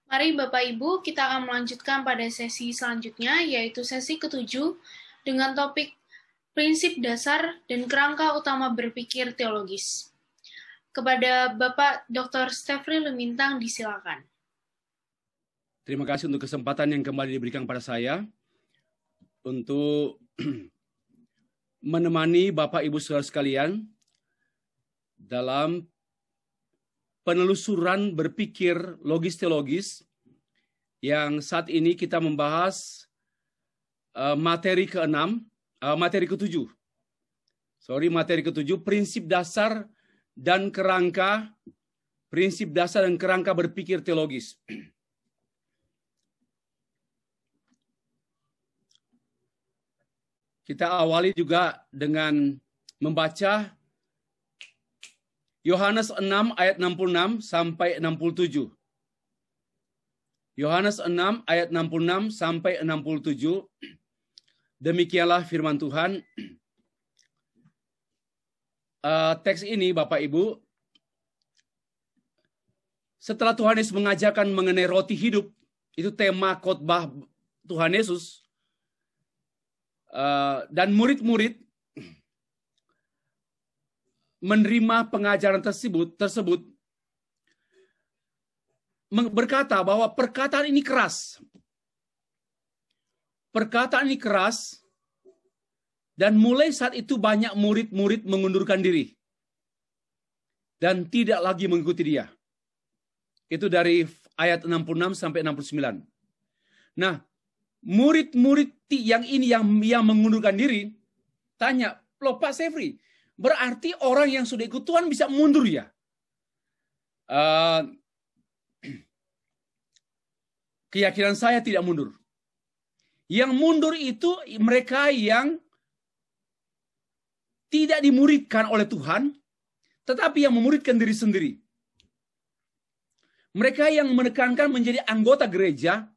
Mari Bapak Ibu, kita akan melanjutkan pada sesi selanjutnya, yaitu sesi ke-7 dengan topik prinsip dasar dan kerangka utama berpikir teologis. Kepada Bapak Dr. Stefri Lumintang, disilakan. Terima kasih untuk kesempatan yang kembali diberikan pada saya untuk menemani Bapak Ibu Saudara sekalian dalam penelusuran berpikir logis-teologis yang saat ini kita membahas materi ke-7, prinsip dasar dan kerangka berpikir teologis. Kita awali juga dengan membaca Yohanes 6 ayat 66 sampai 67. Yohanes 6 ayat 66 sampai 67. Demikianlah firman Tuhan. Teks ini Bapak Ibu, setelah Tuhan Yesus mengajarkan mengenai roti hidup, itu tema khotbah Tuhan Yesus, dan murid-murid menerima pengajaran tersebut berkata bahwa perkataan ini keras. Dan mulai saat itu banyak murid-murid mengundurkan diri dan tidak lagi mengikuti dia. Itu dari ayat 66 sampai 69. Nah, murid-murid yang mengundurkan diri tanya, "Loh Pak Sefri, berarti orang yang sudah ikut Tuhan bisa mundur ya?" Keyakinan saya tidak mundur. Yang mundur itu mereka yang tidak dimuridkan oleh Tuhan, tetapi yang memuridkan diri sendiri. Mereka yang menekankan menjadi anggota gereja,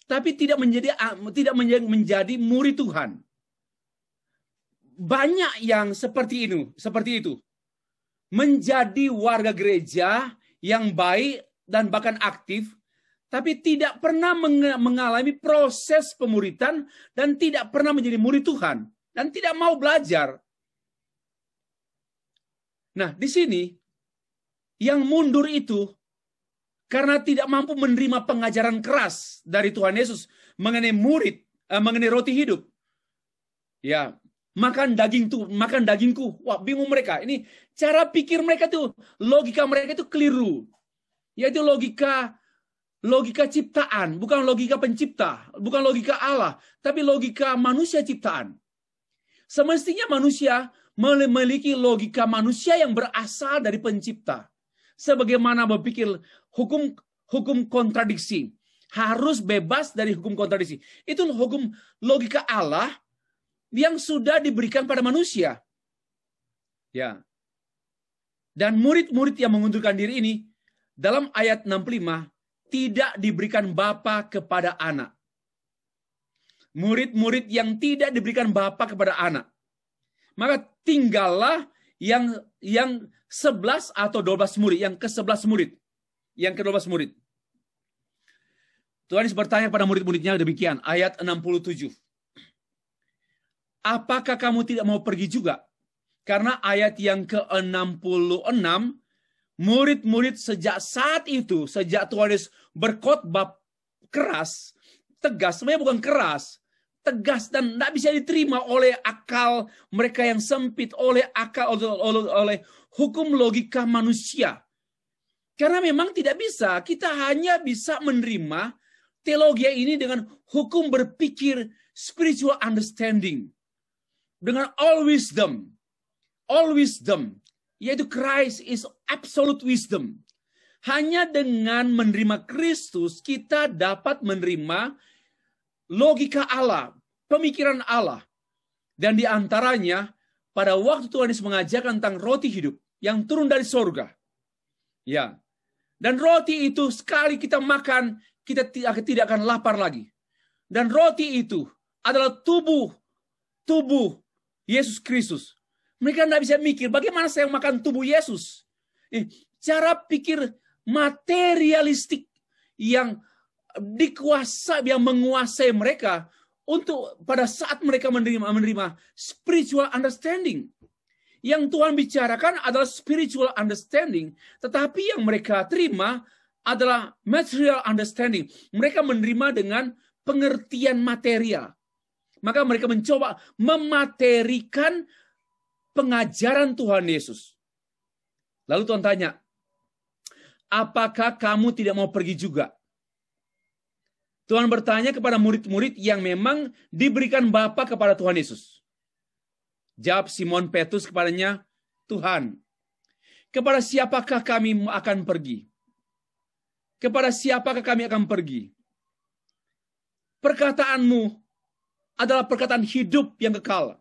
tapi tidak menjadi murid Tuhan. Banyak yang seperti itu. Menjadi warga gereja yang baik dan bahkan aktif, tapi tidak pernah mengalami proses pemuridan dan tidak pernah menjadi murid Tuhan dan tidak mau belajar. Nah, di sini yang mundur itu karena tidak mampu menerima pengajaran keras dari Tuhan Yesus mengenai roti hidup. Ya, makan dagingku. Wah, bingung mereka. Ini cara pikir mereka tuh, logika mereka itu keliru. Yaitu logika ciptaan, bukan logika pencipta, bukan logika Allah, tapi logika manusia ciptaan. Semestinya manusia memiliki logika manusia yang berasal dari pencipta. Sebagaimana berpikir hukum kontradiksi. Harus bebas dari hukum kontradiksi. Itu hukum logika Allah yang sudah diberikan pada manusia. Ya. Dan murid-murid yang mengundurkan diri ini dalam ayat 65 tidak diberikan bapa kepada anak. Murid-murid yang tidak diberikan bapa kepada anak. Maka tinggallah yang 11 atau 12 murid, yang ke-11 murid. Yang ke-12 murid. Tuhan Yesus bertanya pada murid-muridnya demikian, ayat 67. Apakah kamu tidak mau pergi juga? Karena ayat yang ke-66, murid-murid sejak saat itu, sejak Tuhan Yesus berkhotbah keras, tegas, sebenarnya bukan keras, tegas dan tidak bisa diterima oleh akal mereka yang sempit, oleh hukum logika manusia. Karena memang tidak bisa, kita hanya bisa menerima teologi ini dengan hukum berpikir spiritual understanding. Dengan all wisdom, yaitu Christ is absolute wisdom. Hanya dengan menerima Kristus, kita dapat menerima logika Allah, pemikiran Allah. Dan di antaranya, pada waktu Tuhan Yesus mengajarkan tentang roti hidup yang turun dari surga. Ya. Dan roti itu sekali kita makan, kita tidak akan lapar lagi. Dan roti itu adalah tubuh Yesus Kristus. Mereka tidak bisa mikir, bagaimana saya makan tubuh Yesus? Cara pikir materialistik yang yang menguasai mereka untuk pada saat mereka menerima spiritual understanding. Yang Tuhan bicarakan adalah spiritual understanding, tetapi yang mereka terima adalah material understanding. Mereka menerima dengan pengertian material. Maka mereka mencoba mematerikan pengajaran Tuhan Yesus. Lalu Tuhan tanya, apakah kamu tidak mau pergi juga? Tuhan bertanya kepada murid-murid yang memang diberikan Bapa kepada Tuhan Yesus. Jawab Simon Petrus kepadanya, Tuhan, kepada siapakah kami akan pergi? Kepada siapakah kami akan pergi? Perkataanmu adalah perkataan hidup yang kekal.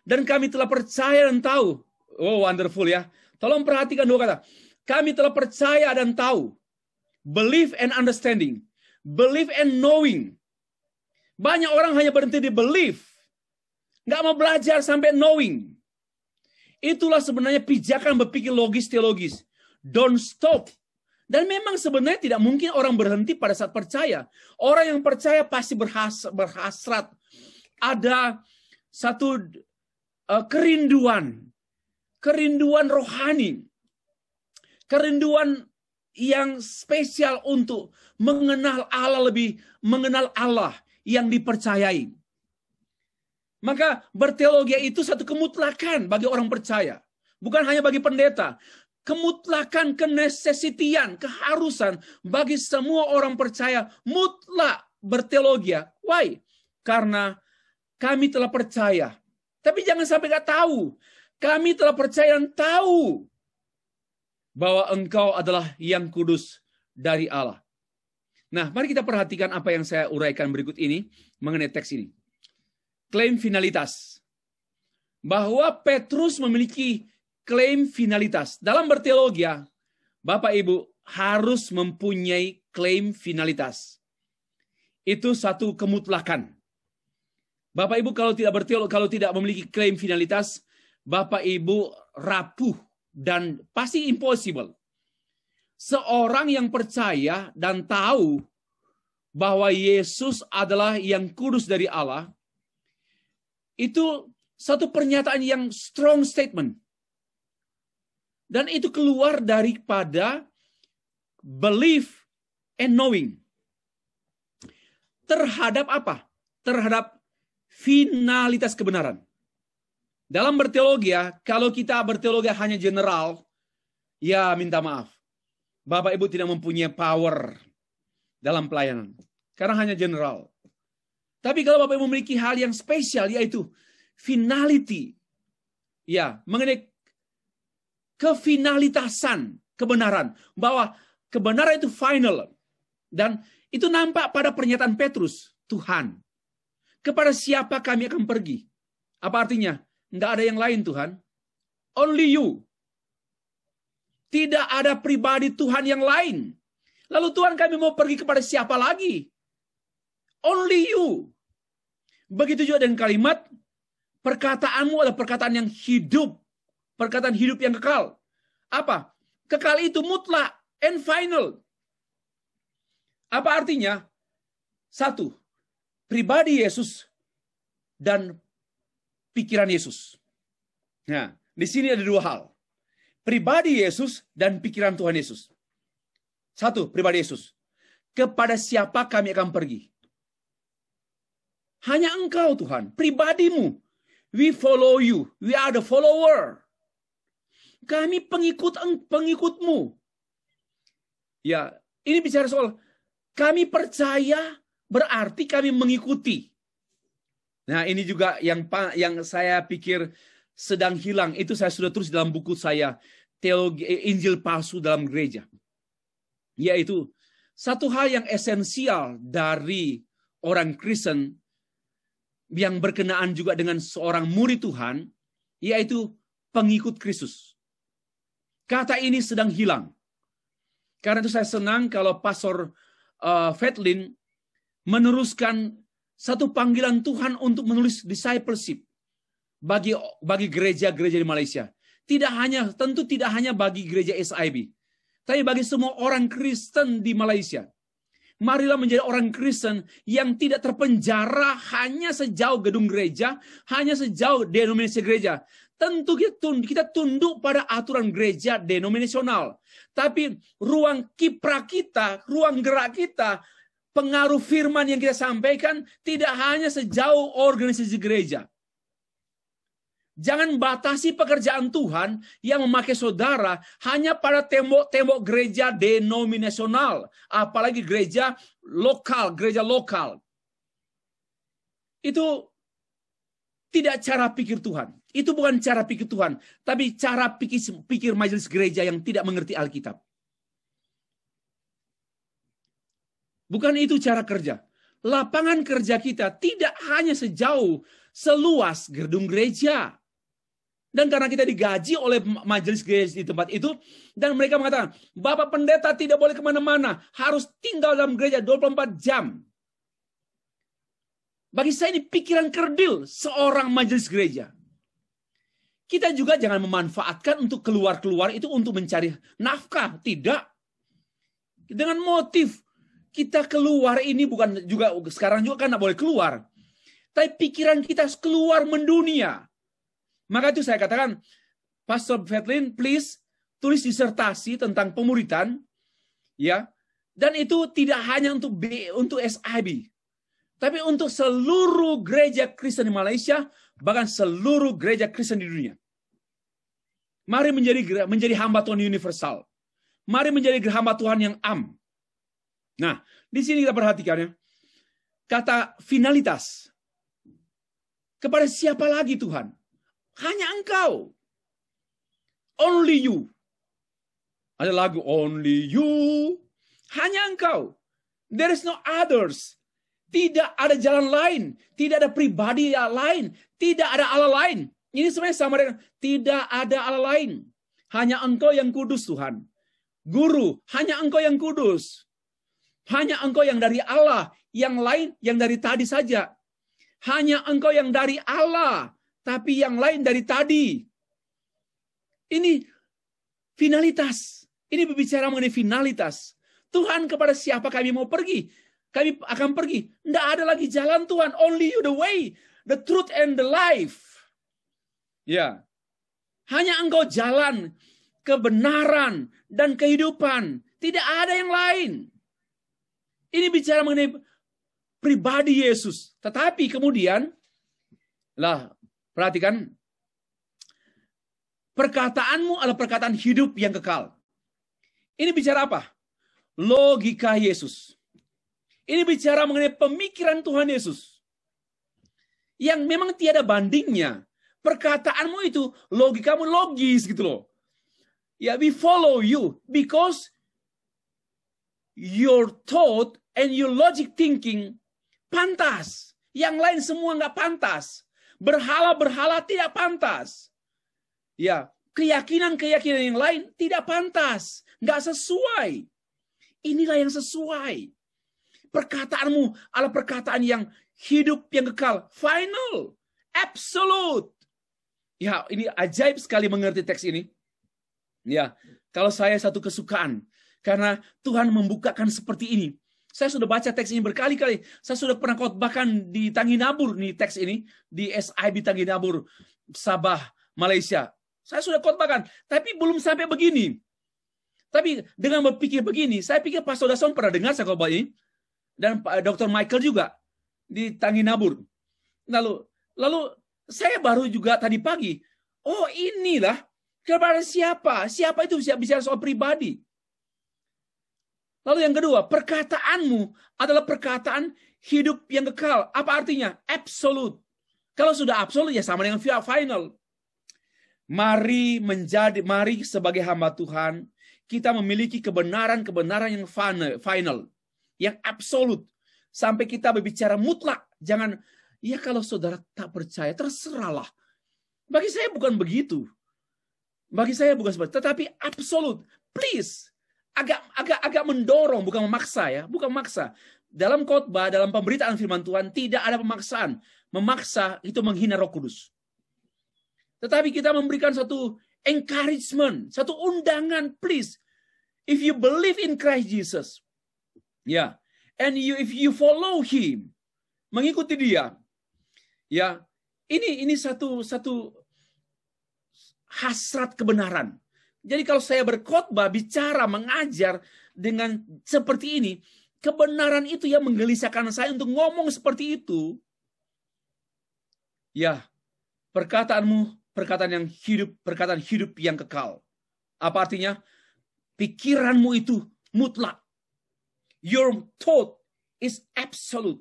Dan kami telah percaya dan tahu. Oh, wonderful ya. Tolong perhatikan dua kata. Kami telah percaya dan tahu. Believe and understanding. Believe and knowing. Banyak orang hanya berhenti di believe. Nggak mau belajar sampai knowing. Itulah sebenarnya pijakan berpikir logis teologis. Don't stop. Dan memang sebenarnya tidak mungkin orang berhenti pada saat percaya. Orang yang percaya pasti berhasrat. Ada satu kerinduan rohani. Kerinduan yang spesial untuk mengenal Allah yang dipercayai. Maka berteologi itu satu kemutlakan bagi orang percaya. Bukan hanya bagi pendeta. Kemutlakan, kenesesitian, keharusan bagi semua orang percaya mutlak berteologi. Why? Karena kami telah percaya. Tapi jangan sampai gak tahu. Kami telah percaya dan tahu bahwa engkau adalah yang kudus dari Allah. Nah, mari kita perhatikan apa yang saya uraikan berikut ini mengenai teks ini. Klaim finalitas. Bahwa Petrus memiliki klaim finalitas. Dalam berteologi, Bapak Ibu harus mempunyai klaim finalitas. Itu satu kemutlakan. Bapak Ibu kalau tidak berteologi, kalau tidak memiliki klaim finalitas, Bapak Ibu rapuh dan pasti impossible. Seorang yang percaya dan tahu bahwa Yesus adalah yang kudus dari Allah, itu satu pernyataan yang strong statement. Dan itu keluar daripada belief and knowing. Terhadap apa? Terhadap finalitas kebenaran. Dalam berteologi, kalau kita berteologi hanya general, ya minta maaf. Bapak Ibu tidak mempunyai power dalam pelayanan. Karena hanya general. Tapi kalau Bapak Ibu memiliki hal yang spesial, yaitu finality. Ya, mengenai kefinalitasan kebenaran. Bahwa kebenaran itu final. Dan itu nampak pada pernyataan Petrus. Tuhan, kepada siapa kami akan pergi? Apa artinya? Nggak ada yang lain Tuhan. Only you. Tidak ada pribadi Tuhan yang lain. Lalu Tuhan kami mau pergi kepada siapa lagi? Only you. Begitu juga dengan kalimat, perkataanmu adalah perkataan yang hidup. Perkataan hidup yang kekal. Apa? Kekal itu mutlak and final. Apa artinya? Satu, pribadi Yesus dan pikiran Yesus. Nah, di sini ada dua hal. Pribadi Yesus dan pikiran Tuhan Yesus. Satu, pribadi Yesus. Kepada siapa kami akan pergi? Hanya Engkau Tuhan, pribadimu. We follow you. We are the follower. Kami pengikutmu. Ya, ini bicara soal kami percaya berarti kami mengikuti. Nah, ini juga yang saya pikir sedang hilang. Itu saya sudah tulis dalam buku saya, Teologi Injil Palsu dalam Gereja. Yaitu, satu hal yang esensial dari orang Kristen yang berkenaan juga dengan seorang murid Tuhan, yaitu pengikut Kristus. Kata ini sedang hilang. Karena itu saya senang kalau Pastor Fedlin meneruskan satu panggilan Tuhan untuk menulis discipleship bagi gereja-gereja di Malaysia. Tentu tidak hanya bagi gereja SIB, tapi bagi semua orang Kristen di Malaysia. Marilah menjadi orang Kristen yang tidak terpenjara hanya sejauh gedung gereja, hanya sejauh denominasi gereja. Tentu kita tunduk pada aturan gereja denominasional. Tapi ruang kiprah kita, ruang gerak kita, pengaruh firman yang kita sampaikan tidak hanya sejauh organisasi gereja. Jangan batasi pekerjaan Tuhan yang memakai saudara hanya pada tembok-tembok gereja denominasional. Apalagi gereja lokal. Itu tidak cara pikir Tuhan. Itu bukan cara pikir Tuhan. Tapi cara pikir majelis gereja yang tidak mengerti Alkitab. Bukan itu cara kerja. Lapangan kerja kita tidak hanya sejauh seluas gedung gereja. Dan karena kita digaji oleh majelis gereja di tempat itu, dan mereka mengatakan, Bapak Pendeta tidak boleh kemana-mana, harus tinggal dalam gereja 24 jam. Bagi saya ini pikiran kerdil seorang majelis gereja. Kita juga jangan memanfaatkan untuk keluar-keluar itu untuk mencari nafkah. Tidak. Dengan motif kita keluar ini bukan juga, sekarang juga kan tidak boleh keluar. Tapi pikiran kita keluar mendunia. Maka itu saya katakan, Pastor Fredlin, please tulis disertasi tentang pemuritan, ya. Dan itu tidak hanya untuk SIB, tapi untuk seluruh gereja Kristen di Malaysia, bahkan seluruh gereja Kristen di dunia. Mari menjadi hamba Tuhan universal. Mari menjadi hamba Tuhan yang am. Nah, di sini kita perhatikan ya, kata finalitas. Kepada siapa lagi Tuhan? Hanya Engkau. Only you. Ada lagu Only You. Hanya Engkau. There is no others. Tidak ada jalan lain. Tidak ada pribadi lain. Tidak ada Allah lain. Ini sebenarnya sama dengan tidak ada Allah lain. Hanya Engkau yang kudus Tuhan. Guru, hanya Engkau yang kudus. Hanya Engkau yang dari Allah. Yang lain yang dari tadi saja. Hanya Engkau yang dari Allah. Tapi yang lain dari tadi. Ini finalitas. Ini berbicara mengenai finalitas. Tuhan, kepada siapa kami mau pergi? Kami akan pergi. Tidak ada lagi jalan Tuhan. Only you the way, the truth, and the life. Ya. Hanya Engkau jalan, kebenaran, dan kehidupan. Tidak ada yang lain. Ini bicara mengenai pribadi Yesus. Tetapi kemudian, perhatikan, perkataanmu adalah perkataan hidup yang kekal. Ini bicara apa? Logika Yesus. Ini bicara mengenai pemikiran Tuhan Yesus. Yang memang tiada bandingnya. Perkataanmu itu, logikamu logis gitu loh. Ya, we follow you because your thought and your logic thinking pantas. Yang lain semua nggak pantas. Berhala-berhala tidak pantas. Ya, keyakinan-keyakinan yang lain tidak pantas. Nggak sesuai. Inilah yang sesuai. Perkataanmu adalah perkataan yang hidup yang kekal. Final. Absolute. Ya, ini ajaib sekali mengerti teks ini. Ya, kalau saya satu kesukaan. Karena Tuhan membukakan seperti ini. Saya sudah baca teks ini berkali-kali. Saya sudah pernah khotbahkan di Tanginabur nih teks ini. Di SIB Tanginabur, Sabah, Malaysia. Saya sudah khotbahkan. Tapi belum sampai begini. Tapi dengan berpikir begini, saya pikir Pastor Dason pernah dengar saya khotbah ini. Dan Dr. Michael juga. Di Tanginabur. Lalu saya baru juga tadi pagi. Oh inilah. Kepada siapa? Siapa itu bisa bicara soal pribadi. Lalu yang kedua, perkataanmu adalah perkataan hidup yang kekal. Apa artinya? Absolute. Kalau sudah absolut ya sama dengan final. Mari sebagai hamba Tuhan, kita memiliki kebenaran-kebenaran yang final. Yang absolut. Sampai kita berbicara mutlak. Jangan, ya kalau saudara tak percaya, terserahlah. Bagi saya bukan begitu. Bagi saya bukan seperti itu. Tetapi absolut. Please. Agak mendorong, bukan memaksa ya, bukan memaksa. Dalam khotbah, dalam pemberitaan firman Tuhan tidak ada pemaksaan. Memaksa itu menghina Roh Kudus. Tetapi kita memberikan satu encouragement, satu undangan, please. If you believe in Christ Jesus, ya, And if you follow him, mengikuti dia, ya, ini satu hasrat kebenaran. Jadi kalau saya berkhotbah, bicara, mengajar dengan seperti ini, kebenaran itu yang menggelisahkan saya untuk ngomong seperti itu. Ya, perkataanmu, perkataan yang hidup, perkataan hidup yang kekal. Apa artinya? Pikiranmu itu mutlak. Your thought is absolute.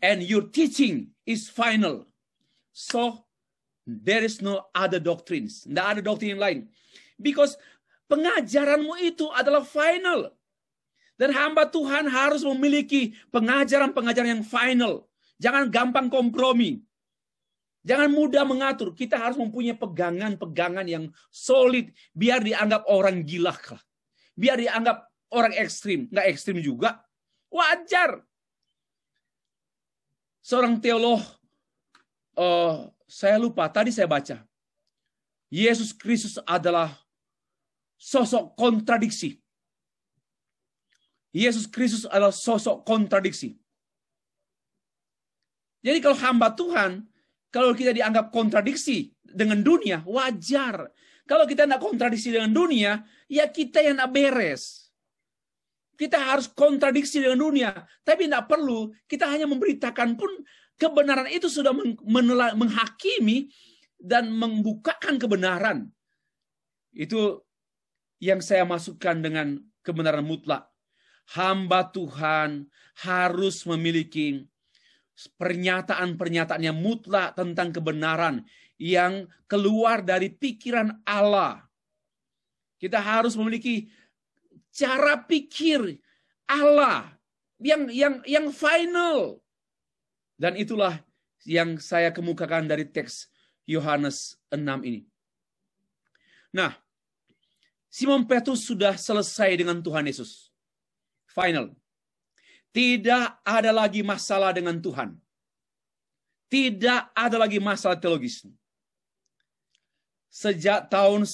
And your teaching is final. So, there is no other doctrines. Tidak ada doktrin lain. Because pengajaranmu itu adalah final. Dan hamba Tuhan harus memiliki pengajaran-pengajaran yang final. Jangan gampang kompromi. Jangan mudah mengatur. Kita harus mempunyai pegangan-pegangan yang solid. Biar dianggap orang gila. Biar dianggap orang ekstrim. Nggak ekstrim juga. Wajar. Seorang teolog, saya lupa, tadi saya baca. Yesus Kristus adalah sosok kontradiksi. Yesus Kristus adalah sosok kontradiksi. Jadi kalau hamba Tuhan, kalau kita dianggap kontradiksi dengan dunia, wajar. Kalau kita tidak kontradiksi dengan dunia, ya kita yang tidak beres. Kita harus kontradiksi dengan dunia. Tapi tidak perlu, kita hanya memberitakan pun kebenaran itu sudah menghakimi dan membukakan kebenaran. Itu yang saya masukkan dengan kebenaran mutlak. Hamba Tuhan harus memiliki pernyataan-pernyataan yang mutlak tentang kebenaran yang keluar dari pikiran Allah. Kita harus memiliki cara pikir Allah yang final. Dan itulah yang saya kemukakan dari teks Yohanes 6 ini. Nah, Simon Petrus sudah selesai dengan Tuhan Yesus. Final. Tidak ada lagi masalah dengan Tuhan. Tidak ada lagi masalah teologis. Sejak tahun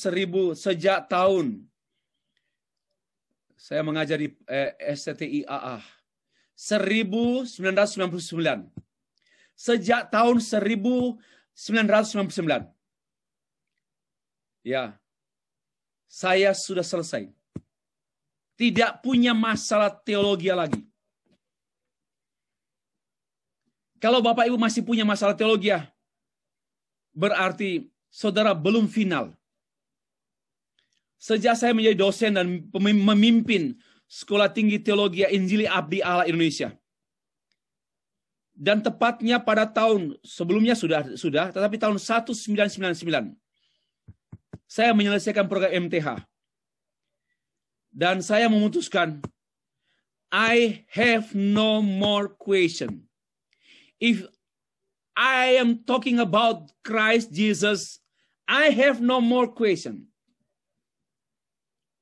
saya mengajar di STIAA 1999. Sejak tahun 1999. Ya. Saya sudah selesai. Tidak punya masalah teologi lagi. Kalau Bapak Ibu masih punya masalah teologi, berarti saudara belum final. Sejak saya menjadi dosen dan memimpin Sekolah Tinggi Teologi Injili Abdi Allah Indonesia. Dan tepatnya pada tahun sebelumnya sudah, tetapi tahun 1999 saya menyelesaikan program MTH. Dan saya memutuskan I have no more question. If I am talking about Christ Jesus, I have no more question.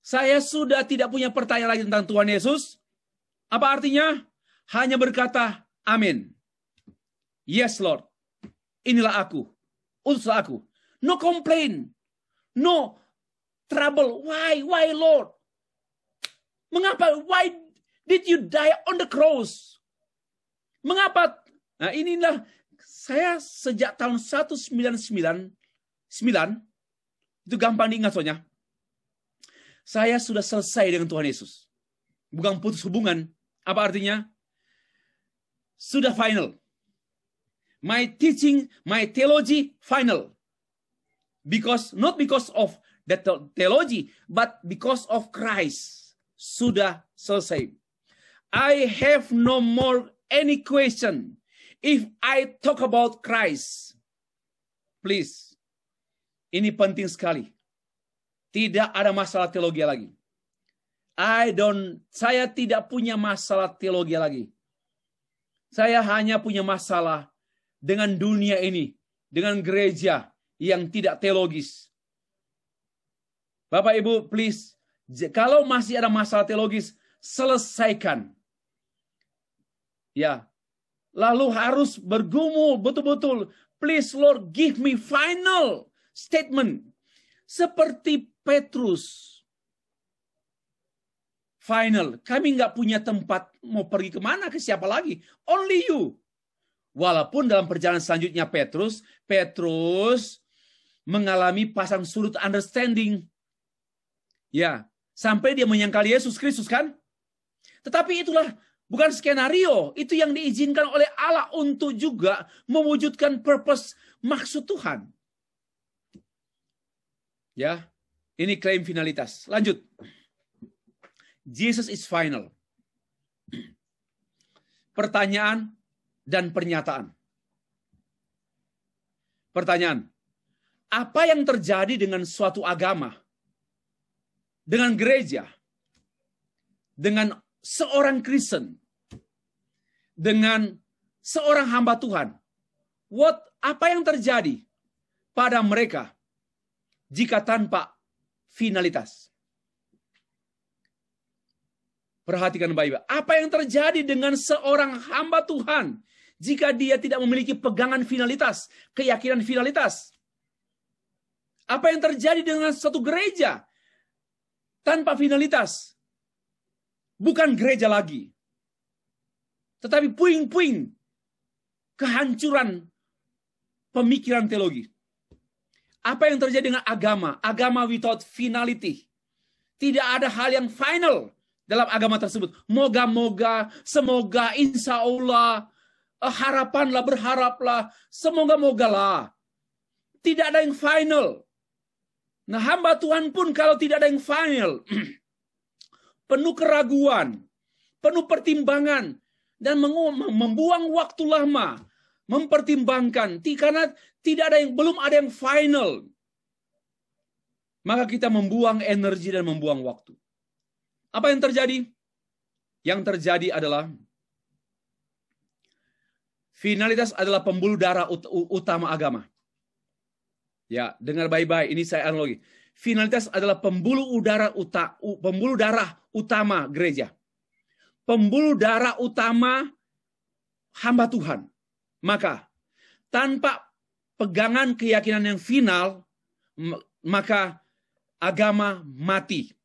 Saya sudah tidak punya pertanyaan lagi tentang Tuhan Yesus. Apa artinya? Hanya berkata, amin. Yes, Lord. Inilah aku. Utuslah aku. No complain. No trouble. Why? Why, Lord? Mengapa? Why did you die on the cross? Mengapa? Nah, inilah saya sejak tahun 1999, itu gampang diingat soalnya. Saya sudah selesai dengan Tuhan Yesus. Bukan putus hubungan. Apa artinya? Sudah final. My teaching, my theology, final. Not because of the theology, but because of Christ. Sudah selesai. I have no more any question. If I talk about Christ, please, ini penting sekali. Tidak ada masalah teologi lagi. Saya tidak punya masalah teologi lagi. Saya hanya punya masalah dengan dunia ini, dengan gereja yang tidak teologis. Bapak Ibu, please, kalau masih ada masalah teologis, selesaikan. Ya. Lalu harus bergumul betul-betul. Please Lord, give me final statement. Seperti Petrus. final. Kami nggak punya tempat mau pergi kemana, ke siapa lagi. Only you. Walaupun dalam perjalanan selanjutnya Petrus mengalami pasang surut understanding. Ya, sampai dia menyangkal Yesus Kristus kan. Tetapi itulah bukan skenario. Itu yang diizinkan oleh Allah untuk juga mewujudkan purpose, maksud Tuhan. Ya, ini klaim finalitas. Lanjut. Jesus is final. Pertanyaan dan pernyataan. Pertanyaan. Apa yang terjadi dengan suatu agama? Dengan gereja? Dengan seorang Kristen? Dengan seorang hamba Tuhan? Apa yang terjadi pada mereka jika tanpa finalitas? Perhatikan baik-baik. Apa yang terjadi dengan seorang hamba Tuhan jika dia tidak memiliki pegangan finalitas, keyakinan finalitas? Apa yang terjadi dengan satu gereja tanpa finalitas? Bukan gereja lagi, tetapi puing-puing kehancuran pemikiran teologi. Apa yang terjadi dengan agama? Agama without finality. Tidak ada hal yang final dalam agama tersebut. Moga-moga, semoga, insya Allah, harapanlah, berharaplah, semoga-mogalah. Tidak ada yang final. Nah, hamba Tuhan pun kalau tidak ada yang final, penuh keraguan, penuh pertimbangan, dan membuang waktu lama, mempertimbangkan, karena belum ada yang final. Maka kita membuang energi dan membuang waktu. Apa yang terjadi? Yang terjadi adalah finalitas adalah pembuluh darah utama agama. Ya, dengar baik-baik. Ini saya analogi. Finalitas adalah pembuluh darah utama gereja. Pembuluh darah utama hamba Tuhan. Maka tanpa pegangan keyakinan yang final, maka agama mati.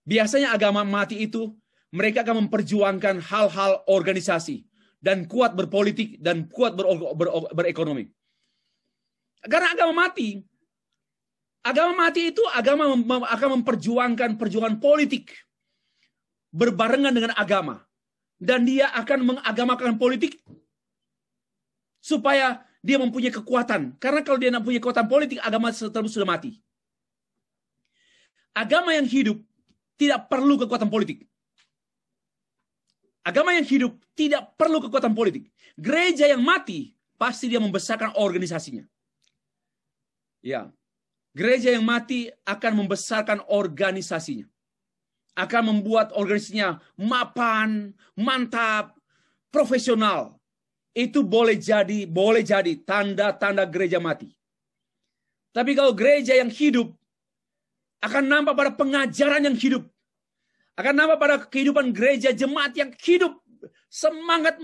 Biasanya agama mati itu mereka akan memperjuangkan hal-hal organisasi dan kuat berpolitik dan kuat berekonomi. Karena agama mati itu agama akan memperjuangkan perjuangan politik berbarengan dengan agama, dan dia akan mengagamakan politik supaya dia mempunyai kekuatan. Karena kalau dia tidak punya kekuatan politik, agama tersebut sudah mati. Agama yang hidup tidak perlu kekuatan politik. Agama yang hidup tidak perlu kekuatan politik. Gereja yang mati pasti dia membesarkan organisasinya. Ya, gereja yang mati akan membesarkan organisasinya, akan membuat organisasinya mapan, mantap, profesional. Itu boleh jadi tanda-tanda gereja mati. Tapi kalau gereja yang hidup, akan nampak pada pengajaran yang hidup. Akan nampak pada kehidupan gereja jemaat yang hidup. Semangat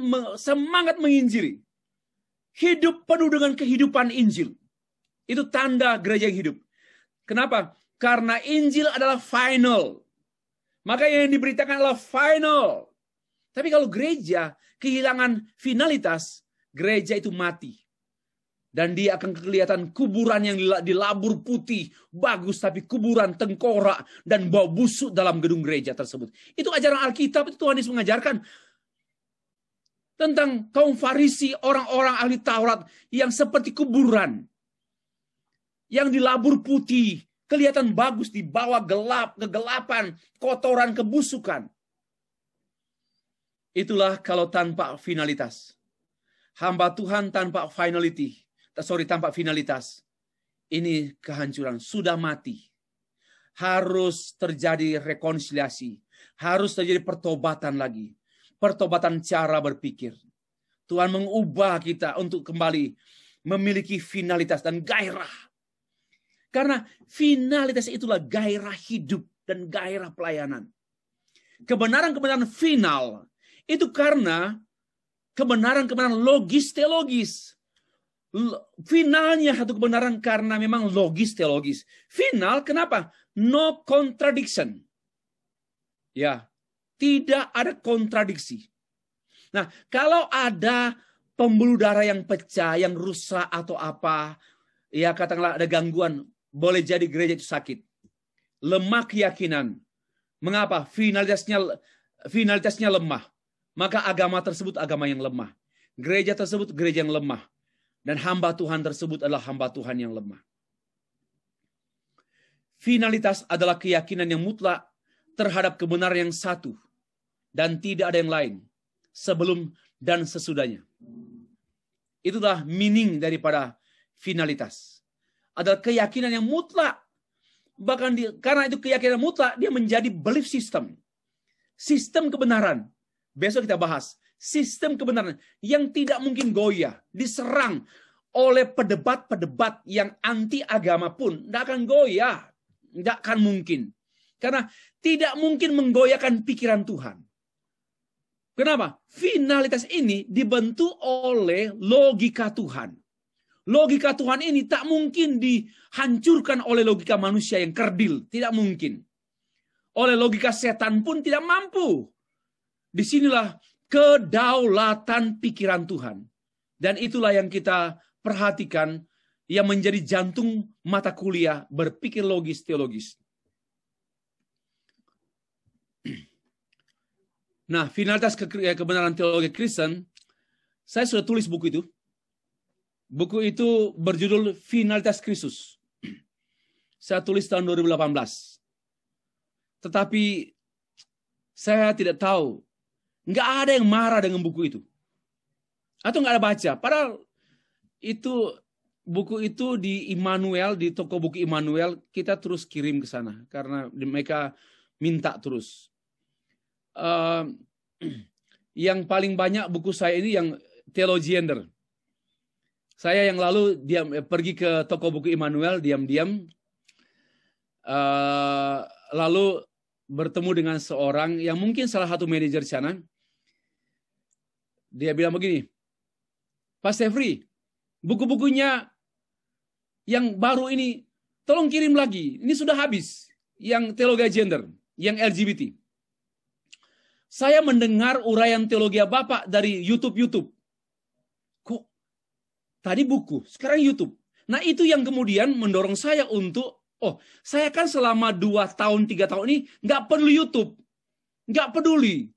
menginjili. Hidup penuh dengan kehidupan Injil. Itu tanda gereja yang hidup. Kenapa? Karena Injil adalah final. Maka yang diberitakan adalah final. Tapi kalau gereja kehilangan finalitas, gereja itu mati. Dan dia akan kelihatan kuburan yang dilabur putih, bagus, tapi kuburan tengkorak dan bau busuk dalam gedung gereja tersebut. Itu ajaran Alkitab, itu Tuhan Yesus mengajarkan. Tentang kaum Farisi, orang-orang ahli Taurat yang seperti kuburan. Yang dilabur putih, kelihatan bagus, di bawah gelap, kegelapan, kotoran, kebusukan. Itulah kalau tanpa finalitas. Hamba Tuhan tanpa finalitas. Ini kehancuran, sudah mati. Harus terjadi rekonsiliasi. Harus terjadi pertobatan lagi. Pertobatan cara berpikir. Tuhan mengubah kita untuk kembali memiliki finalitas dan gairah. Karena finalitas itulah gairah hidup dan gairah pelayanan. Kebenaran-kebenaran final itu karena kebenaran-kebenaran logis teologis. Finalnya satu kebenaran karena memang logis teologis. Final kenapa? No contradiction. Ya, tidak ada kontradiksi. Nah, kalau ada pembuluh darah yang pecah, yang rusak atau apa, ya katakanlah ada gangguan, boleh jadi gereja itu sakit. Lemah keyakinan. Mengapa? Finalitasnya lemah. Maka agama tersebut agama yang lemah. Gereja tersebut gereja yang lemah. Dan hamba Tuhan tersebut adalah hamba Tuhan yang lemah. Finalitas adalah keyakinan yang mutlak terhadap kebenaran yang satu. Dan tidak ada yang lain. Sebelum dan sesudahnya. Itulah meaning daripada finalitas. Adalah keyakinan yang mutlak. Bahkan karena itu keyakinan mutlak, dia menjadi belief system. Sistem kebenaran. Besok kita bahas. Sistem kebenaran yang tidak mungkin goyah. Diserang oleh pedebat-pedebat yang anti agama pun. Tidak akan goyah. Tidak akan mungkin. Karena tidak mungkin menggoyahkan pikiran Tuhan. Kenapa? Finalitas ini dibentuk oleh logika Tuhan. Logika Tuhan ini tak mungkin dihancurkan oleh logika manusia yang kerdil. Tidak mungkin. Oleh logika setan pun tidak mampu. Disinilah kedaulatan pikiran Tuhan. Dan itulah yang kita perhatikan yang menjadi jantung mata kuliah berpikir logis teologis. Nah, finalitas kebenaran teologi Kristen, saya sudah tulis buku itu. Buku itu berjudul Finalitas Kristus. Saya tulis tahun 2018. Tetapi saya tidak tahu. Nggak ada yang marah dengan buku itu. Atau nggak ada baca. Padahal itu buku itu di Immanuel, di toko buku Immanuel, kita terus kirim ke sana. Karena mereka minta terus. Yang paling banyak buku saya ini yang Theologiander. Saya yang lalu pergi ke toko buku Immanuel diam-diam, lalu bertemu dengan seorang yang mungkin salah satu manajer di sana. Dia bilang begini, Pak Stefri, buku-bukunya yang baru ini tolong kirim lagi. Ini sudah habis. Yang teologi gender, yang LGBT. Saya mendengar uraian teologi Bapak dari YouTube. Kok tadi buku, sekarang YouTube. Nah itu yang kemudian mendorong saya untuk, saya kan selama 2 tahun, 3 tahun ini nggak perlu YouTube. Nggak peduli.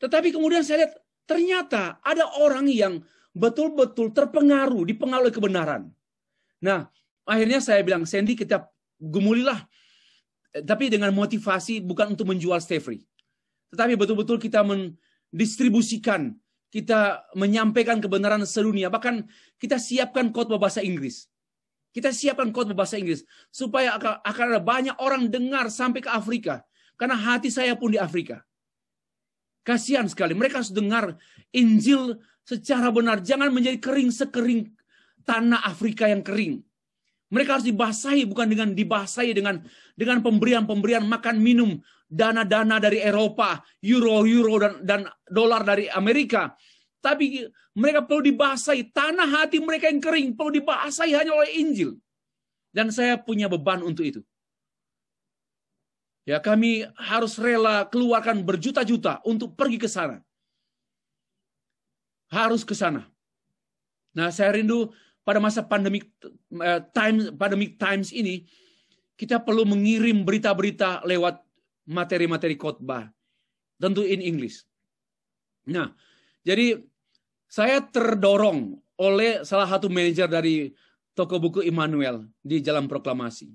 Tetapi kemudian saya lihat, ternyata ada orang yang betul-betul dipengaruhi kebenaran. Nah, akhirnya saya bilang, Sandy, kita gumulilah. Tapi dengan motivasi bukan untuk menjual Stefri. Tetapi betul-betul kita mendistribusikan, kita menyampaikan kebenaran sedunia. Bahkan kita siapkan khotbah bahasa Inggris. Supaya akan ada banyak orang dengar sampai ke Afrika. Karena hati saya pun di Afrika. Kasihan sekali. Mereka harus dengar Injil secara benar. Jangan menjadi kering sekering tanah Afrika yang kering. Mereka harus dibasahi, bukan dibasahi dengan pemberian makan minum, dana-dana dari Eropa, euro dan dolar dari Amerika. Tapi mereka perlu dibasahi, tanah hati mereka yang kering perlu dibasahi hanya oleh Injil. Dan saya punya beban untuk itu. Ya, kami harus rela keluarkan berjuta-juta untuk pergi ke sana. Harus ke sana. Nah, saya rindu pada masa pandemic times ini, kita perlu mengirim berita-berita lewat materi-materi khotbah. Tentu in English. Nah, jadi saya terdorong oleh salah satu manajer dari toko buku Immanuel di Jalan Proklamasi.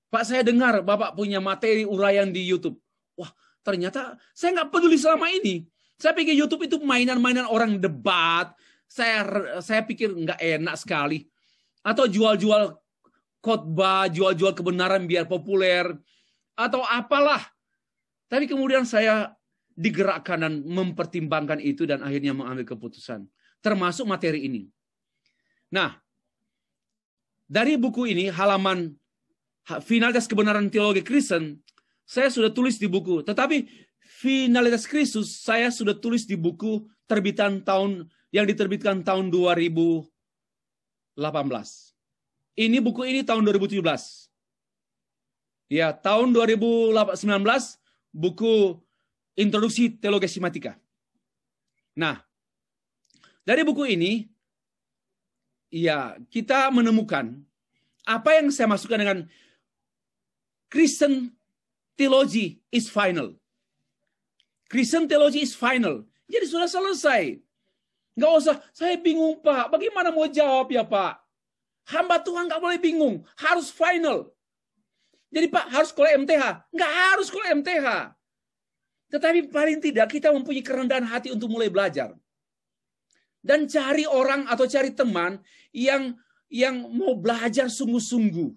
Pak, saya dengar Bapak punya materi uraian di YouTube. Wah, ternyata saya nggak peduli selama ini. Saya pikir YouTube itu mainan-mainan orang debat. Saya pikir nggak enak sekali. Atau jual-jual khotbah, jual-jual kebenaran biar populer. Atau apalah. Tapi kemudian saya digerakkan dan mempertimbangkan itu dan akhirnya mengambil keputusan. Termasuk materi ini. Nah, dari buku ini, halaman Finalitas Kebenaran Teologi Kristen, saya sudah tulis di buku. Tetapi Finalitas Kristus saya sudah tulis di buku yang diterbitkan tahun 2018. Ini buku ini tahun 2017. Ya, tahun 2019 buku Introduksi Teologi Sistematika. Nah, dari buku ini, ya, kita menemukan apa yang saya masukkan dengan Christian theology is final. Christian theology is final. Jadi sudah selesai. Nggak usah, saya bingung Pak, bagaimana mau jawab ya Pak? Hamba Tuhan nggak boleh bingung, harus final. Jadi Pak, harus sekolah MTH? Nggak harus sekolah MTH. Tetapi paling tidak kita mempunyai kerendahan hati untuk mulai belajar. Dan cari orang atau cari teman yang mau belajar sungguh-sungguh.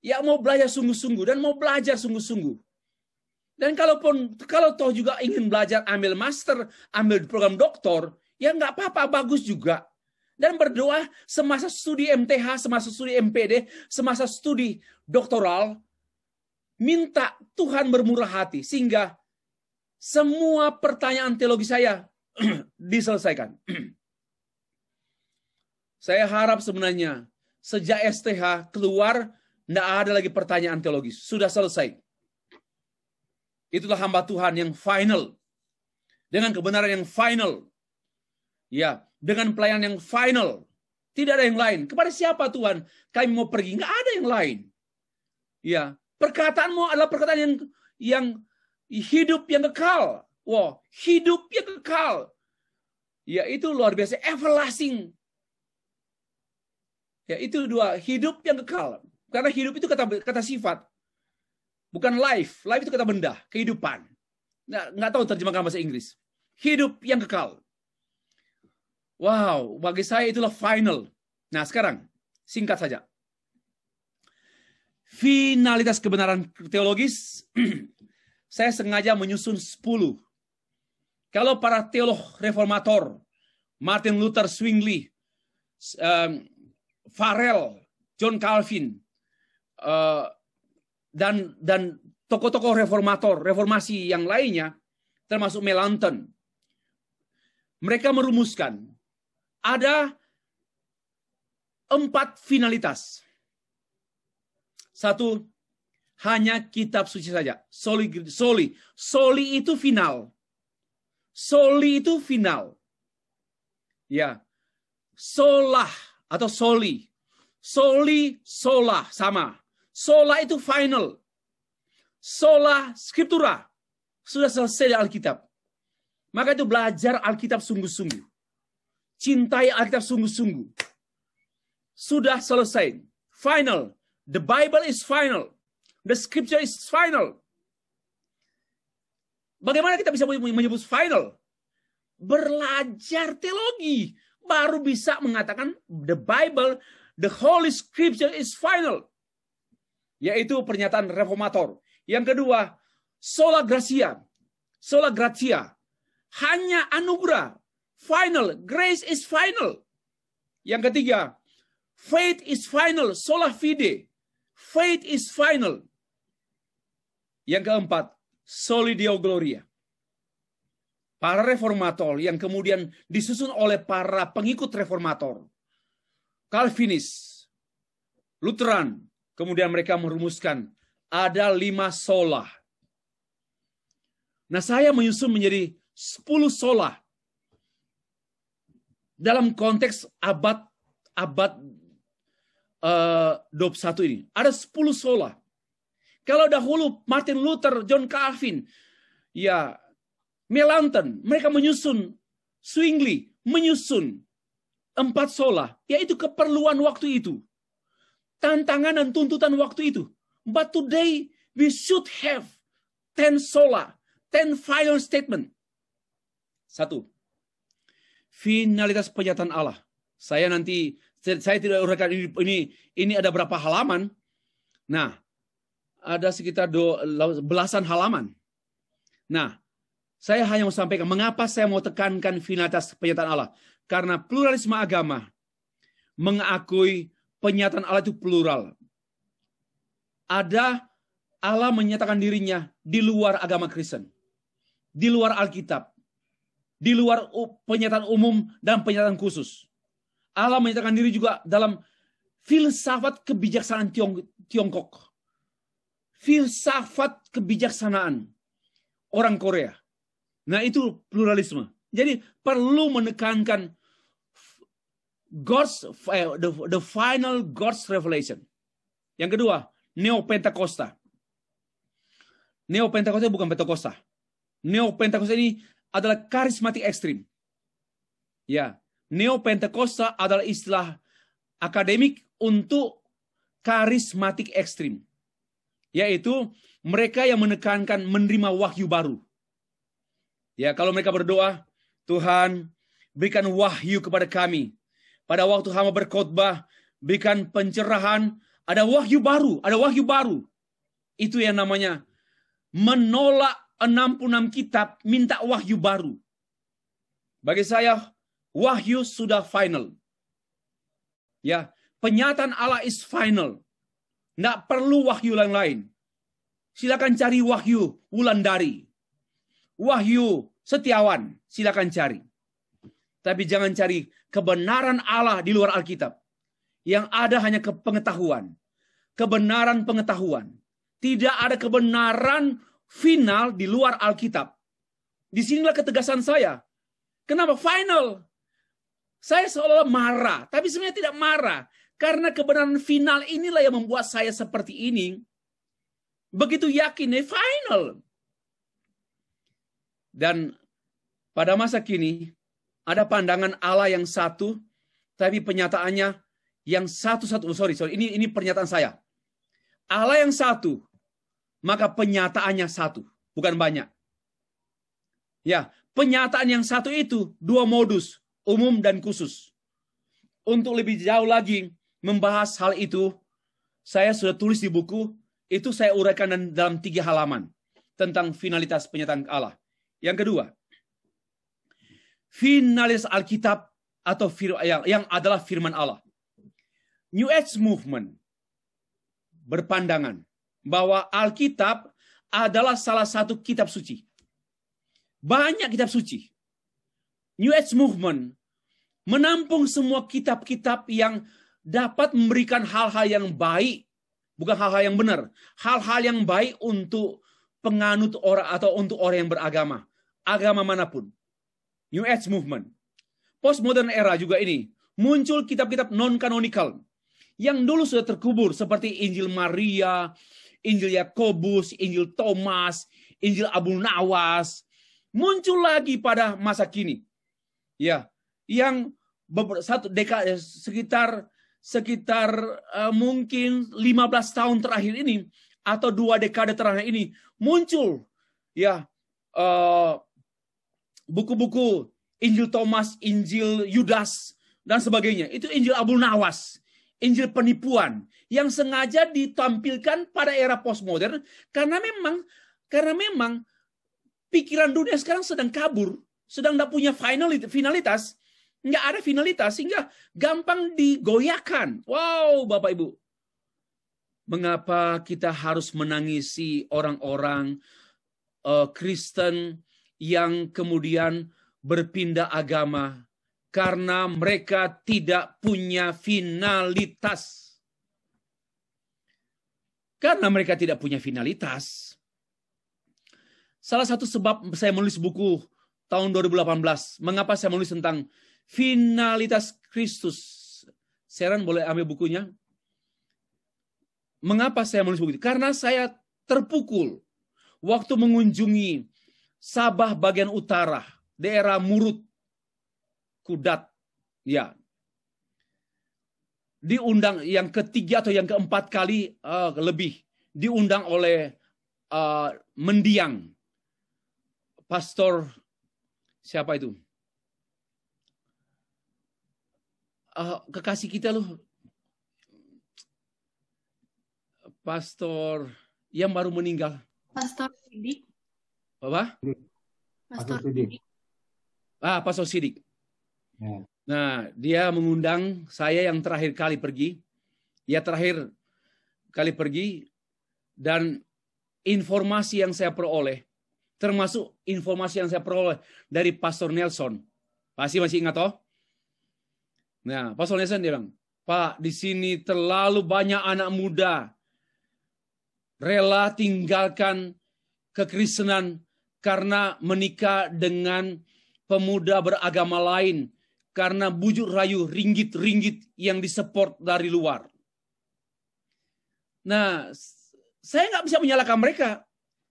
Yang mau belajar sungguh-sungguh dan mau belajar sungguh-sungguh. Dan kalau toh juga ingin belajar ambil master, ambil program doktor, ya nggak apa-apa, bagus juga. Dan berdoa semasa studi MTH, semasa studi MPD, semasa studi doktoral, minta Tuhan bermurah hati sehingga semua pertanyaan teologi saya diselesaikan. Saya harap sebenarnya sejak STH keluar tidak ada lagi pertanyaan teologis, sudah selesai. Itulah hamba Tuhan yang final. Dengan kebenaran yang final. Ya, dengan pelayanan yang final. Tidak ada yang lain. Kepada siapa Tuhan kami mau pergi? Nggak ada yang lain. Ya, perkataanmu adalah perkataan yang hidup yang kekal. Wow, hidup yang kekal. Ya, itu luar biasa. Everlasting. Ya, itu dua. Hidup yang kekal. Karena hidup itu kata sifat. Bukan life. Life itu kata benda. Kehidupan. Nggak tahu terjemahkan bahasa Inggris. Hidup yang kekal. Wow, bagi saya itulah final. Nah, sekarang singkat saja. Finalitas kebenaran teologis, saya sengaja menyusun 10. Kalau para teolog reformator, Martin Luther, Zwingli, Farel, John Calvin, dan tokoh-tokoh reformasi yang lainnya, termasuk Melanchthon, mereka merumuskan ada 4 finalitas. 1, hanya kitab suci saja. Soli itu final. Soli itu final. Ya. Solah atau soli. Soli, sola sama. Sola itu final. Sola scriptura. Sudah selesai Alkitab. Maka itu belajar Alkitab sungguh-sungguh. Cintai Alkitab sungguh-sungguh. Sudah selesai. Final. The Bible is final. The Scripture is final. Bagaimana kita bisa menyebut final? Belajar teologi. Baru bisa mengatakan the Bible, the Holy Scripture is final. Yaitu pernyataan reformator. Yang kedua, sola gratia. Sola gratia. Hanya anugerah. Final. Grace is final. Yang ketiga, faith is final. Sola fide. Faith is final. Yang keempat, soli deo gloria. Para reformator yang kemudian disusun oleh para pengikut reformator. Calvinis, Lutheran, kemudian mereka merumuskan ada 5 sola. Nah, saya menyusun menjadi 10 sola. Dalam konteks abad 21 ini. Ada 10 sola. Kalau dahulu Martin Luther, John Calvin, ya Melanchthon, mereka menyusun, Zwingli menyusun 4 sola, yaitu keperluan waktu itu. Tantangan dan tuntutan waktu itu. But today we should have 10 sola, 10 final statement. 1. Finalitas pernyataan Allah. Saya tidak uraikan ini ada berapa halaman. Nah, ada sekitar belasan halaman. Nah, saya hanya mau sampaikan mengapa saya mau tekankan finalitas pernyataan Allah. Karena pluralisme agama mengakui pernyataan Allah itu plural. Ada Allah menyatakan dirinya di luar agama Kristen. Di luar Alkitab. Di luar pernyataan umum dan pernyataan khusus. Allah menyatakan diri juga dalam filsafat kebijaksanaan Tiongkok. filsafat kebijaksanaan orang Korea. Nah, itu pluralisme. Jadi perlu menekankan the final God's revelation. Yang kedua, Neo-Pentakosta. Neo-Pentakosta bukan Pentakosta. Neo-Pentakosta ini adalah karismatik ekstrim. Ya, Neo-Pentakosta adalah istilah akademik untuk karismatik ekstrim. Yaitu mereka yang menekankan menerima wahyu baru. Ya, kalau mereka berdoa, Tuhan, berikan wahyu kepada kami. Pada waktu hamba berkhotbah, berikan pencerahan, ada wahyu baru, ada wahyu baru. Itu yang namanya menolak 66 kitab, minta wahyu baru. Bagi saya, wahyu sudah final. Ya, penyataan Allah is final. Nggak perlu wahyu lain-lain. Silakan cari wahyu Wulandari. Wahyu Setiawan, silakan cari. Tapi jangan cari kebenaran Allah di luar Alkitab. Yang ada hanya pengetahuan. Kebenaran pengetahuan. Tidak ada kebenaran final di luar Alkitab. Disinilah ketegasan saya. Kenapa final? Saya seolah-olah marah. Tapi sebenarnya tidak marah. Karena kebenaran final inilah yang membuat saya seperti ini. Begitu yakin, final. Dan pada masa kini, ada pandangan Allah yang satu, tapi penyataannya yang satu-satu. Sorry, ini pernyataan saya. Allah yang satu, maka penyataannya satu, bukan banyak. Ya, penyataan yang satu itu dua modus, umum dan khusus. Untuk lebih jauh lagi membahas hal itu, saya sudah tulis di buku, itu saya uraikan dalam 3 halaman tentang finalitas penyataan Allah. Yang kedua, finalis Alkitab atau yang adalah firman Allah. New Age Movement berpandangan bahwa Alkitab adalah salah satu kitab suci. Banyak kitab suci. New Age Movement menampung semua kitab-kitab yang dapat memberikan hal-hal yang baik, bukan hal-hal yang benar, hal-hal yang baik untuk penganut orang atau untuk orang yang beragama, agama manapun. New Age Movement. Postmodern era juga ini. Muncul kitab-kitab non-kanonikal. Yang dulu sudah terkubur. Seperti Injil Maria, Injil Yakobus, Injil Thomas, Injil Abu Nawas. Muncul lagi pada masa kini. Ya, yang satu dekade, sekitar mungkin 15 tahun terakhir ini, atau 2 dekade terakhir ini, muncul ya buku-buku Injil Thomas, Injil Yudas, dan sebagainya. Itu Injil Abu Nawas, Injil penipuan, yang sengaja ditampilkan pada era postmodern, karena memang pikiran dunia sekarang sedang kabur, sedang tidak punya finalitas, nggak ada finalitas, sehingga gampang digoyahkan. Wow, Bapak Ibu. Mengapa kita harus menangisi orang-orang Kristen yang kemudian berpindah agama karena mereka tidak punya finalitas? Karena mereka tidak punya finalitas. Salah satu sebab saya menulis buku tahun 2018, mengapa saya menulis tentang finalitas Kristus. Sharon boleh ambil bukunya? Mengapa saya menulis buku itu? Karena saya terpukul waktu mengunjungi Sabah bagian utara, daerah Murut, Kudat, ya. Diundang yang ketiga atau yang keempat kali lebih diundang oleh mendiang pastor siapa itu? Kekasih kita loh. Pastor yang baru meninggal. Pastor Sidik. Apa? Pastor Sidik. Pastor Sidik. Ya. Nah, dia mengundang saya yang terakhir kali pergi. Ya, terakhir kali pergi. Dan informasi yang saya peroleh, termasuk informasi yang saya peroleh dari Pastor Nelson. Pasti masih ingat toh? Nah, Pastor Nelson dia bilang, Pak, di sini terlalu banyak anak muda rela tinggalkan kekristenan karena menikah dengan pemuda beragama lain karena bujuk rayu ringgit-ringgit yang disupport dari luar. Nah, saya nggak bisa menyalahkan mereka.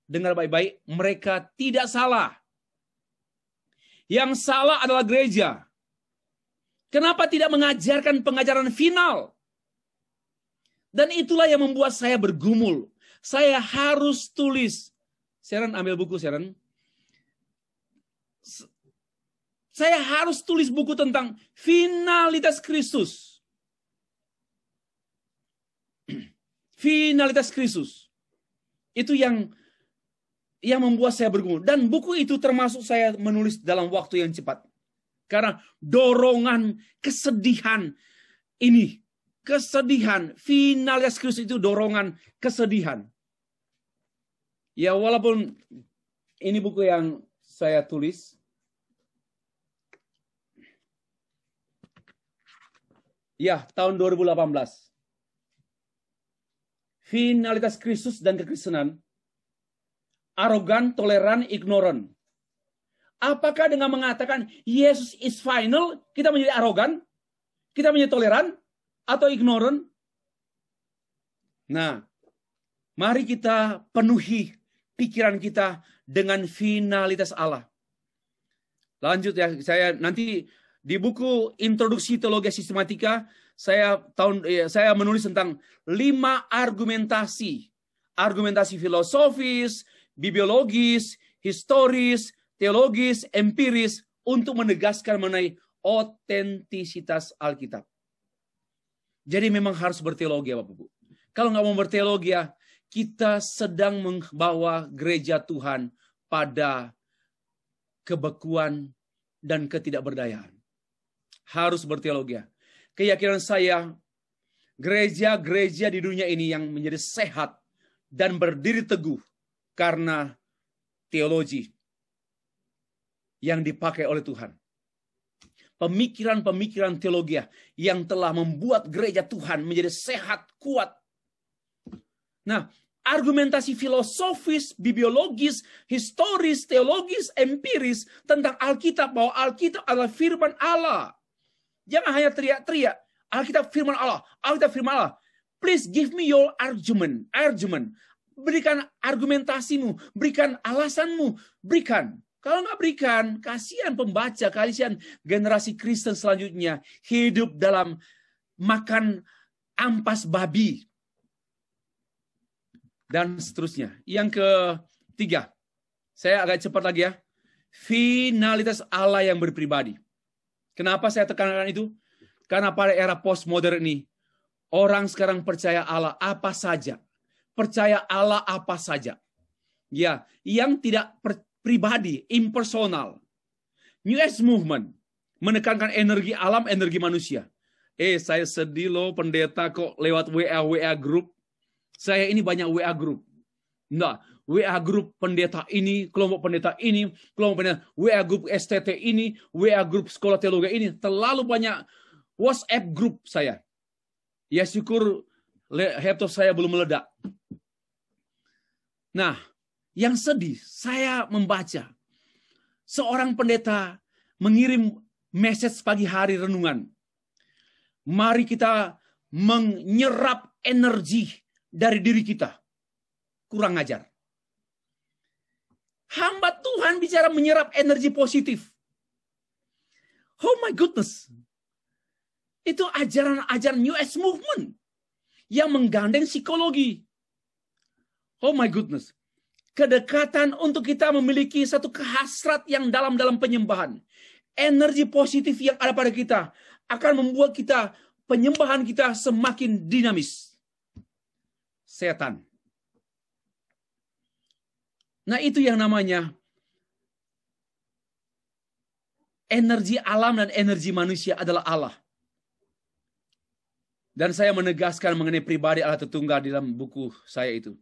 Dengar baik-baik, mereka tidak salah. Yang salah adalah gereja. Kenapa tidak mengajarkan pengajaran final? Dan itulah yang membuat saya bergumul. Saya harus tulis. Sharon, ambil buku, Sharon. Saya harus tulis buku tentang finalitas Kristus. Finalitas Kristus. Itu yang membuat saya bergumul. Dan buku itu termasuk saya menulis dalam waktu yang cepat. Karena dorongan kesedihan ini. Kesedihan. Finalitas Kristus itu dorongan kesedihan. Ya, walaupun ini buku yang saya tulis. Ya, tahun 2018. Finalitas Kristus dan kekristenan. Arogan, toleran, ignoran. Apakah dengan mengatakan Yesus is final, kita menjadi arogan? Kita menjadi toleran? Atau ignoran? Nah, mari kita penuhi pikiran kita dengan finalitas Allah. Lanjut ya, saya nanti di buku Introduksi Teologi Sistematika, saya menulis tentang 5 argumentasi filosofis, bibliologis, historis, teologis, empiris untuk menegaskan mengenai otentisitas Alkitab. Jadi memang harus berteologi ya Bapak Ibu. Kalau nggak mau berteologi ya, kita sedang membawa gereja Tuhan pada kebekuan dan ketidakberdayaan. Harus berteologi. Keyakinan saya, gereja-gereja di dunia ini yang menjadi sehat dan berdiri teguh karena teologi yang dipakai oleh Tuhan. Pemikiran-pemikiran teologi yang telah membuat gereja Tuhan menjadi sehat, kuat. Nah, argumentasi filosofis, bibliologis, historis, teologis, empiris tentang Alkitab, bahwa Alkitab adalah firman Allah. Jangan hanya teriak-teriak, Alkitab firman Allah, Alkitab firman Allah. Please give me your argument. Berikan argumentasimu, berikan alasanmu, berikan. Kalau nggak berikan, kasihan pembaca, kasihan generasi Kristen selanjutnya hidup dalam makan ampas babi. Dan seterusnya. Yang ketiga, saya agak cepat lagi ya. Finalitas Allah yang berpribadi. Kenapa saya tekankan itu? Karena pada era postmodern ini, orang sekarang percaya Allah apa saja. Percaya Allah apa saja. Ya, yang tidak pribadi, impersonal. New Age Movement menekankan energi alam, energi manusia. Saya sedih loh pendeta kok lewat WA group. Saya ini banyak WA group. Nah, WA group pendeta ini, kelompok pendeta ini, kelompok pendeta, WA group STT ini, WA group sekolah teologi ini. Terlalu banyak WhatsApp group saya. Ya syukur laptop saya belum meledak. Nah, yang sedih, saya membaca seorang pendeta mengirim message pagi hari renungan. Mari kita menyerap energi dari diri kita. Kurang ajar. Hamba Tuhan bicara menyerap energi positif. Oh my goodness. Itu ajaran-ajaran New Age Movement yang menggandeng psikologi. Oh my goodness. Kedekatan untuk kita memiliki satu kehasrat yang dalam penyembahan. Energi positif yang ada pada kita akan membuat kita, penyembahan kita semakin dinamis. Setan. Nah, itu yang namanya energi alam dan energi manusia adalah Allah. Dan saya menegaskan mengenai pribadi Allah Tritunggal di dalam buku saya itu.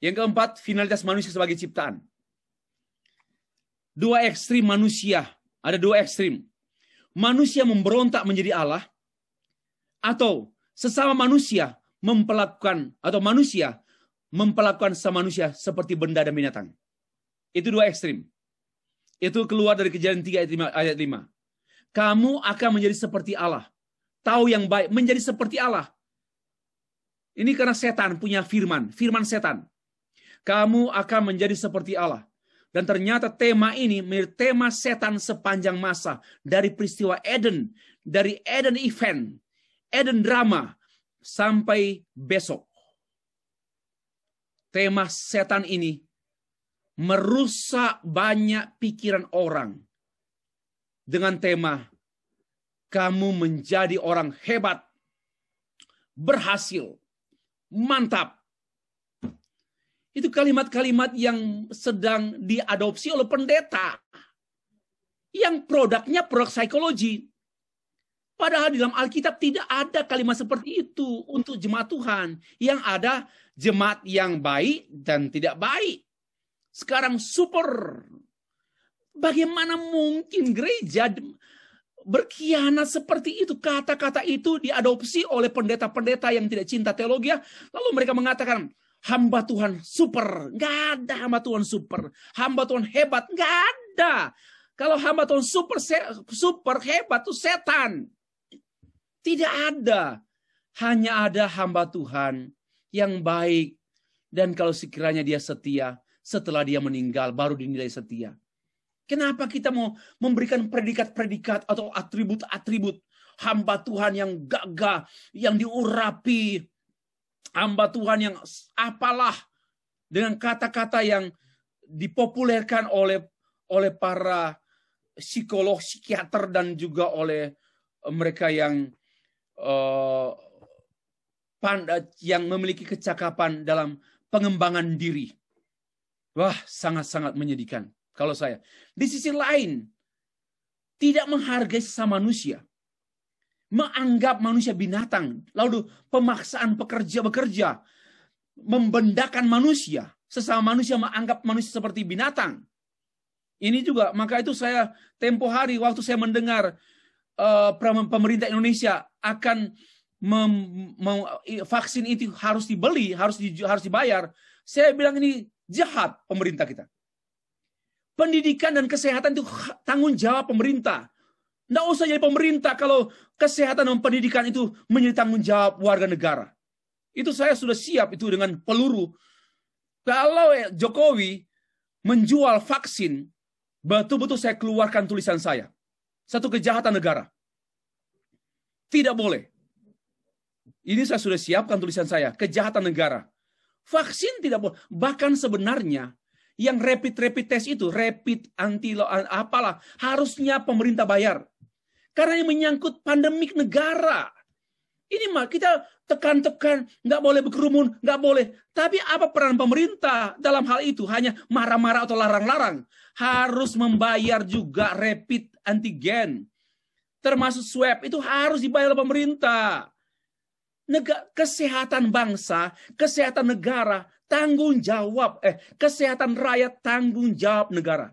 Yang keempat, finalitas manusia sebagai ciptaan. 2 ekstrim manusia. Ada 2 ekstrim. Manusia memberontak menjadi Allah. Atau sesama manusia memperlakukan, atau manusia memperlakukan sama manusia seperti benda dan binatang. Itu dua ekstrim. Itu keluar dari Kejadian 3 ayat 5. Kamu akan menjadi seperti Allah. Tahu yang baik, menjadi seperti Allah. Ini karena setan punya firman setan. Kamu akan menjadi seperti Allah. Dan ternyata tema ini menjadi tema setan sepanjang masa. Dari peristiwa Eden, dari Eden event, Eden drama, sampai besok. Tema setan ini merusak banyak pikiran orang. Dengan tema, kamu menjadi orang hebat, berhasil, mantap. Itu kalimat-kalimat yang sedang diadopsi oleh pendeta. Yang produknya produk psikologi. Padahal di dalam Alkitab tidak ada kalimat seperti itu untuk jemaat Tuhan. Yang ada jemaat yang baik dan tidak baik. Sekarang super. Bagaimana mungkin gereja berkhianat seperti itu? Kata-kata itu diadopsi oleh pendeta-pendeta yang tidak cinta teologi. Lalu mereka mengatakan, hamba Tuhan super. Nggak ada hamba Tuhan super. Hamba Tuhan hebat. Nggak ada. Kalau hamba Tuhan super hebat itu setan. Tidak ada. Hanya ada hamba Tuhan yang baik. Dan kalau sekiranya dia setia, setelah dia meninggal baru dinilai setia. Kenapa kita mau memberikan predikat-predikat atau atribut-atribut hamba Tuhan yang gagah, yang diurapi, hamba Tuhan yang apalah, dengan kata-kata yang dipopulerkan oleh para psikolog, psikiater, dan juga oleh mereka yang yang memiliki kecakapan dalam pengembangan diri. Wah, sangat-sangat menyedihkan kalau saya. Di sisi lain, tidak menghargai sesama manusia. Menganggap manusia binatang. Lalu pemaksaan bekerja. Membendakan manusia. Sesama manusia menganggap manusia seperti binatang. Ini juga, maka itu saya tempo hari waktu saya mendengar pemerintah Indonesia akan vaksin itu harus dibeli, harus dibayar. Saya bilang ini jahat pemerintah kita. Pendidikan dan kesehatan itu tanggung jawab pemerintah. Nggak usah jadi pemerintah kalau kesehatan dan pendidikan itu menjadi tanggung jawab warga negara. Itu saya sudah siap itu dengan peluru. Kalau Jokowi menjual vaksin, betul-betul saya keluarkan tulisan saya. Satu kejahatan negara. Tidak boleh. Ini saya sudah siapkan tulisan saya. Kejahatan negara. Vaksin tidak boleh. Bahkan sebenarnya yang rapid test itu, rapid apalah, harusnya pemerintah bayar. Karena ini menyangkut pandemik negara. Ini mah kita tekan-tekan, nggak boleh berkerumun, nggak boleh. Tapi apa peran pemerintah dalam hal itu? Hanya marah-marah atau larang-larang. Harus membayar juga rapid antigen. Termasuk swab, itu harus dibayar oleh pemerintah. Kesehatan bangsa, kesehatan negara, tanggung jawab. Kesehatan rakyat, tanggung jawab negara.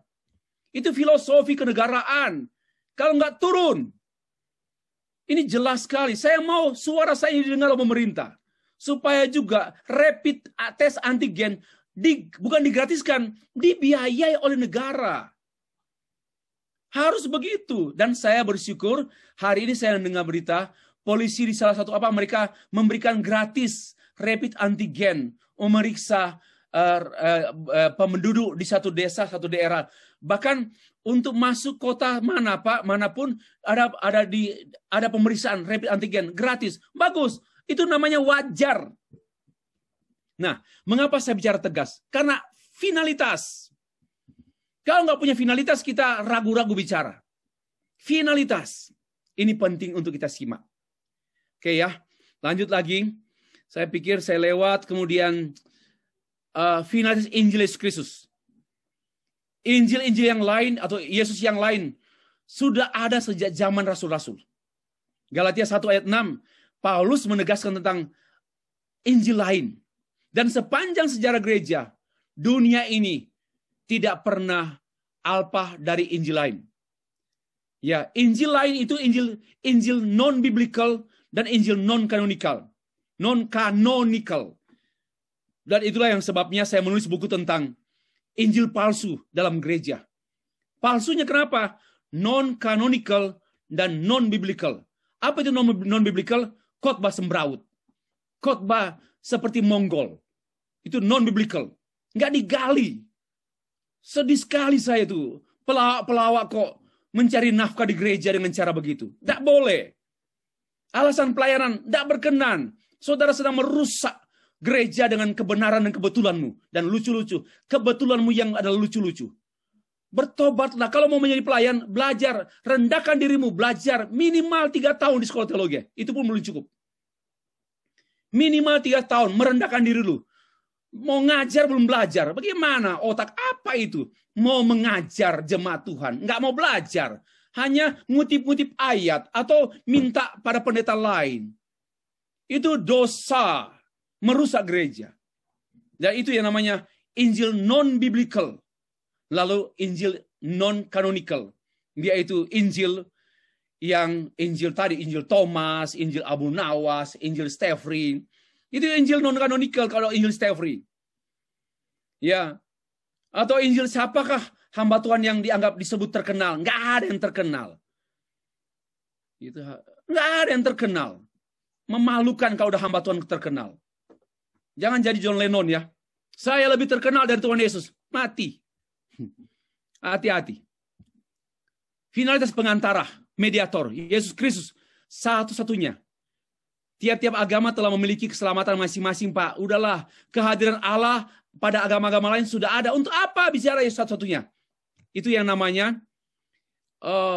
Itu filosofi kenegaraan. Kalau nggak turun, ini jelas sekali. Saya mau suara saya didengar oleh pemerintah. Supaya juga rapid tes antigen bukan digratiskan, dibiayai oleh negara. Harus begitu. Dan saya bersyukur hari ini saya mendengar berita polisi di salah satu mereka memberikan gratis rapid antigen memeriksa penduduk di satu desa, satu daerah. Bahkan untuk masuk kota manapun ada pemeriksaan rapid antigen gratis. Bagus. Itu namanya wajar. Nah, mengapa saya bicara tegas? Karena finalitas. Kalau nggak punya finalitas, kita ragu-ragu bicara. Finalitas. Ini penting untuk kita simak. Oke ya, lanjut lagi. Saya pikir saya lewat kemudian finalitas Injil Yesus Kristus. Injil-Injil yang lain atau Yesus yang lain sudah ada sejak zaman Rasul-Rasul. Galatia 1 ayat 6, Paulus menegaskan tentang Injil lain. Dan sepanjang sejarah gereja, dunia ini tidak pernah alpa dari Injil lain. Ya, Injil lain itu Injil non-biblical dan Injil non-canonical. Non-canonical. Dan itulah yang sebabnya saya menulis buku tentang Injil palsu dalam gereja. Palsunya kenapa? Non-canonical dan non-biblical. Apa itu non-biblical? Khotbah sembraut. Khotbah seperti Mongol. Itu non-biblical. Nggak digali. Sedih sekali saya tuh. Pelawak kok mencari nafkah di gereja dengan cara begitu. Nggak boleh. Alasan pelayanan nggak berkenan. Saudara sedang merusak gereja dengan kebenaran dan kebetulanmu. Dan lucu-lucu. Kebetulanmu yang adalah lucu-lucu. Bertobatlah. Kalau mau menjadi pelayan, belajar. Rendahkan dirimu, belajar. Minimal 3 tahun di sekolah teologi. Itu pun belum cukup. Minimal 3 tahun, merendahkan diri lu. Mau ngajar belum belajar. Bagaimana otak apa itu? Mau mengajar jemaat Tuhan. Nggak mau belajar. Hanya ngutip-ngutip ayat. Atau minta pada pendeta lain. Itu dosa. Merusak gereja. Dan itu yang namanya Injil non-biblical. Lalu Injil non-canonical. Yaitu Injil yang Injil tadi. Injil Thomas, Injil Abu Nawas, Injil Steffrey. Itu Injil non-canonical kalau Injil Steffrey. Ya. Atau Injil siapakah hamba Tuhan yang dianggap disebut terkenal? Nggak ada yang terkenal. Gitu. Nggak ada yang terkenal. Memalukan kalau udah hamba Tuhan terkenal. Jangan jadi John Lennon ya. Saya lebih terkenal dari Tuhan Yesus. Mati. Hati-hati. Finalitas pengantara, mediator, Yesus Kristus satu-satunya. Tiap-tiap agama telah memiliki keselamatan masing-masing, Pak. Udahlah, kehadiran Allah pada agama-agama lain sudah ada. Untuk apa bicara Yesus satu-satunya? Itu yang namanya,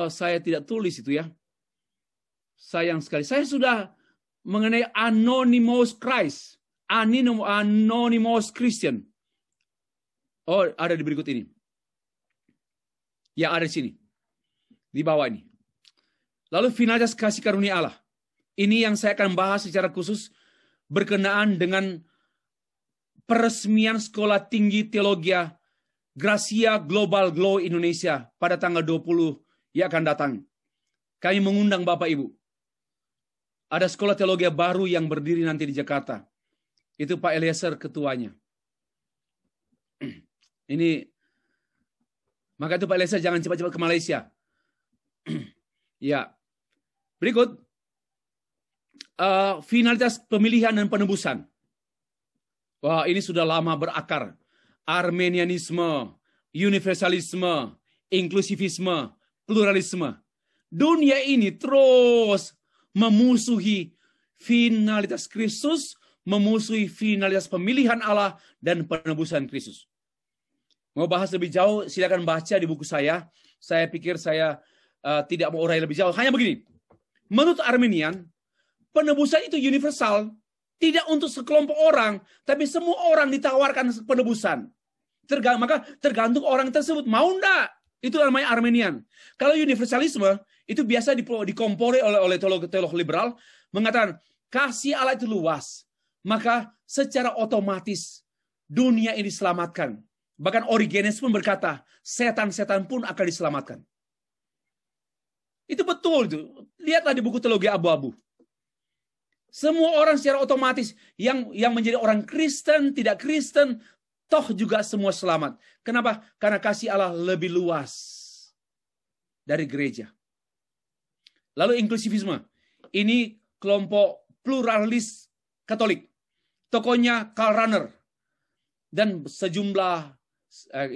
saya tidak tulis itu ya. Sayang sekali. Saya sudah mengenai Anonymous Christ. Anonymous Christian. Oh, ada di berikut ini. Ya, ada di sini. Di bawah ini. Lalu finalitas kasih karunia Allah. Ini yang saya akan bahas secara khusus berkenaan dengan peresmian Sekolah Tinggi Teologi Gracia Global Glow Indonesia pada tanggal 20 yang akan datang. Kami mengundang Bapak Ibu. Ada sekolah teologi baru yang berdiri nanti di Jakarta. Itu Pak Eliezer ketuanya. Ini, maka itu Pak Eliezer jangan cepat-cepat ke Malaysia. Ya. Berikut. Finalitas pemilihan dan penebusan. Wah, ini sudah lama berakar. Armenianisme, universalisme, inklusivisme, pluralisme. Dunia ini terus memusuhi finalitas Kristus, memusuhi finalitas pemilihan Allah dan penebusan Kristus. Mau bahas lebih jauh, silakan baca di buku saya. Saya pikir saya tidak mau urai lebih jauh. Hanya begini, menurut Arminian, penebusan itu universal, tidak untuk sekelompok orang, tapi semua orang ditawarkan penebusan. Maka tergantung orang tersebut mau enggak. Itu namanya Arminian. Kalau universalisme itu biasa dikompori oleh teolog liberal mengatakan kasih Allah itu luas, maka secara otomatis dunia ini diselamatkan. Bahkan Origenes pun berkata, setan-setan pun akan diselamatkan. Itu betul itu. Lihatlah di buku teologi abu-abu. Semua orang secara otomatis yang menjadi orang Kristen, tidak Kristen, toh juga semua selamat. Kenapa? Karena kasih Allah lebih luas dari gereja. Lalu inklusivisme. Ini kelompok pluralis Katolik. Tokohnya Karl Rahner. Dan sejumlah,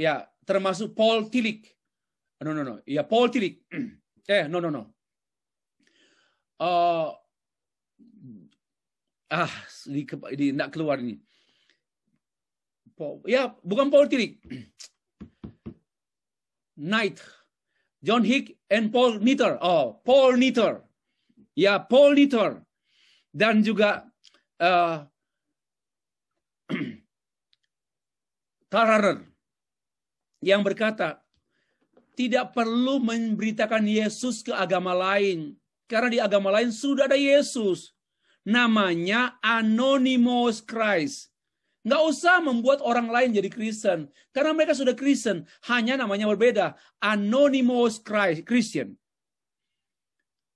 ya termasuk Paul Tillich. No. Ya, Paul Tillich. No. Nggak keluar ini. Ya, bukan Paul Tillich. Knight. John Hick and Paul Nitter. Oh, Paul Nitter. Ya, Paul Nitter. Dan juga Karl Rahner yang berkata, tidak perlu memberitakan Yesus ke agama lain. Karena di agama lain sudah ada Yesus. Namanya Anonymous Christ. Nggak usah membuat orang lain jadi Kristen. Karena mereka sudah Kristen. Hanya namanya berbeda. Anonymous Christian.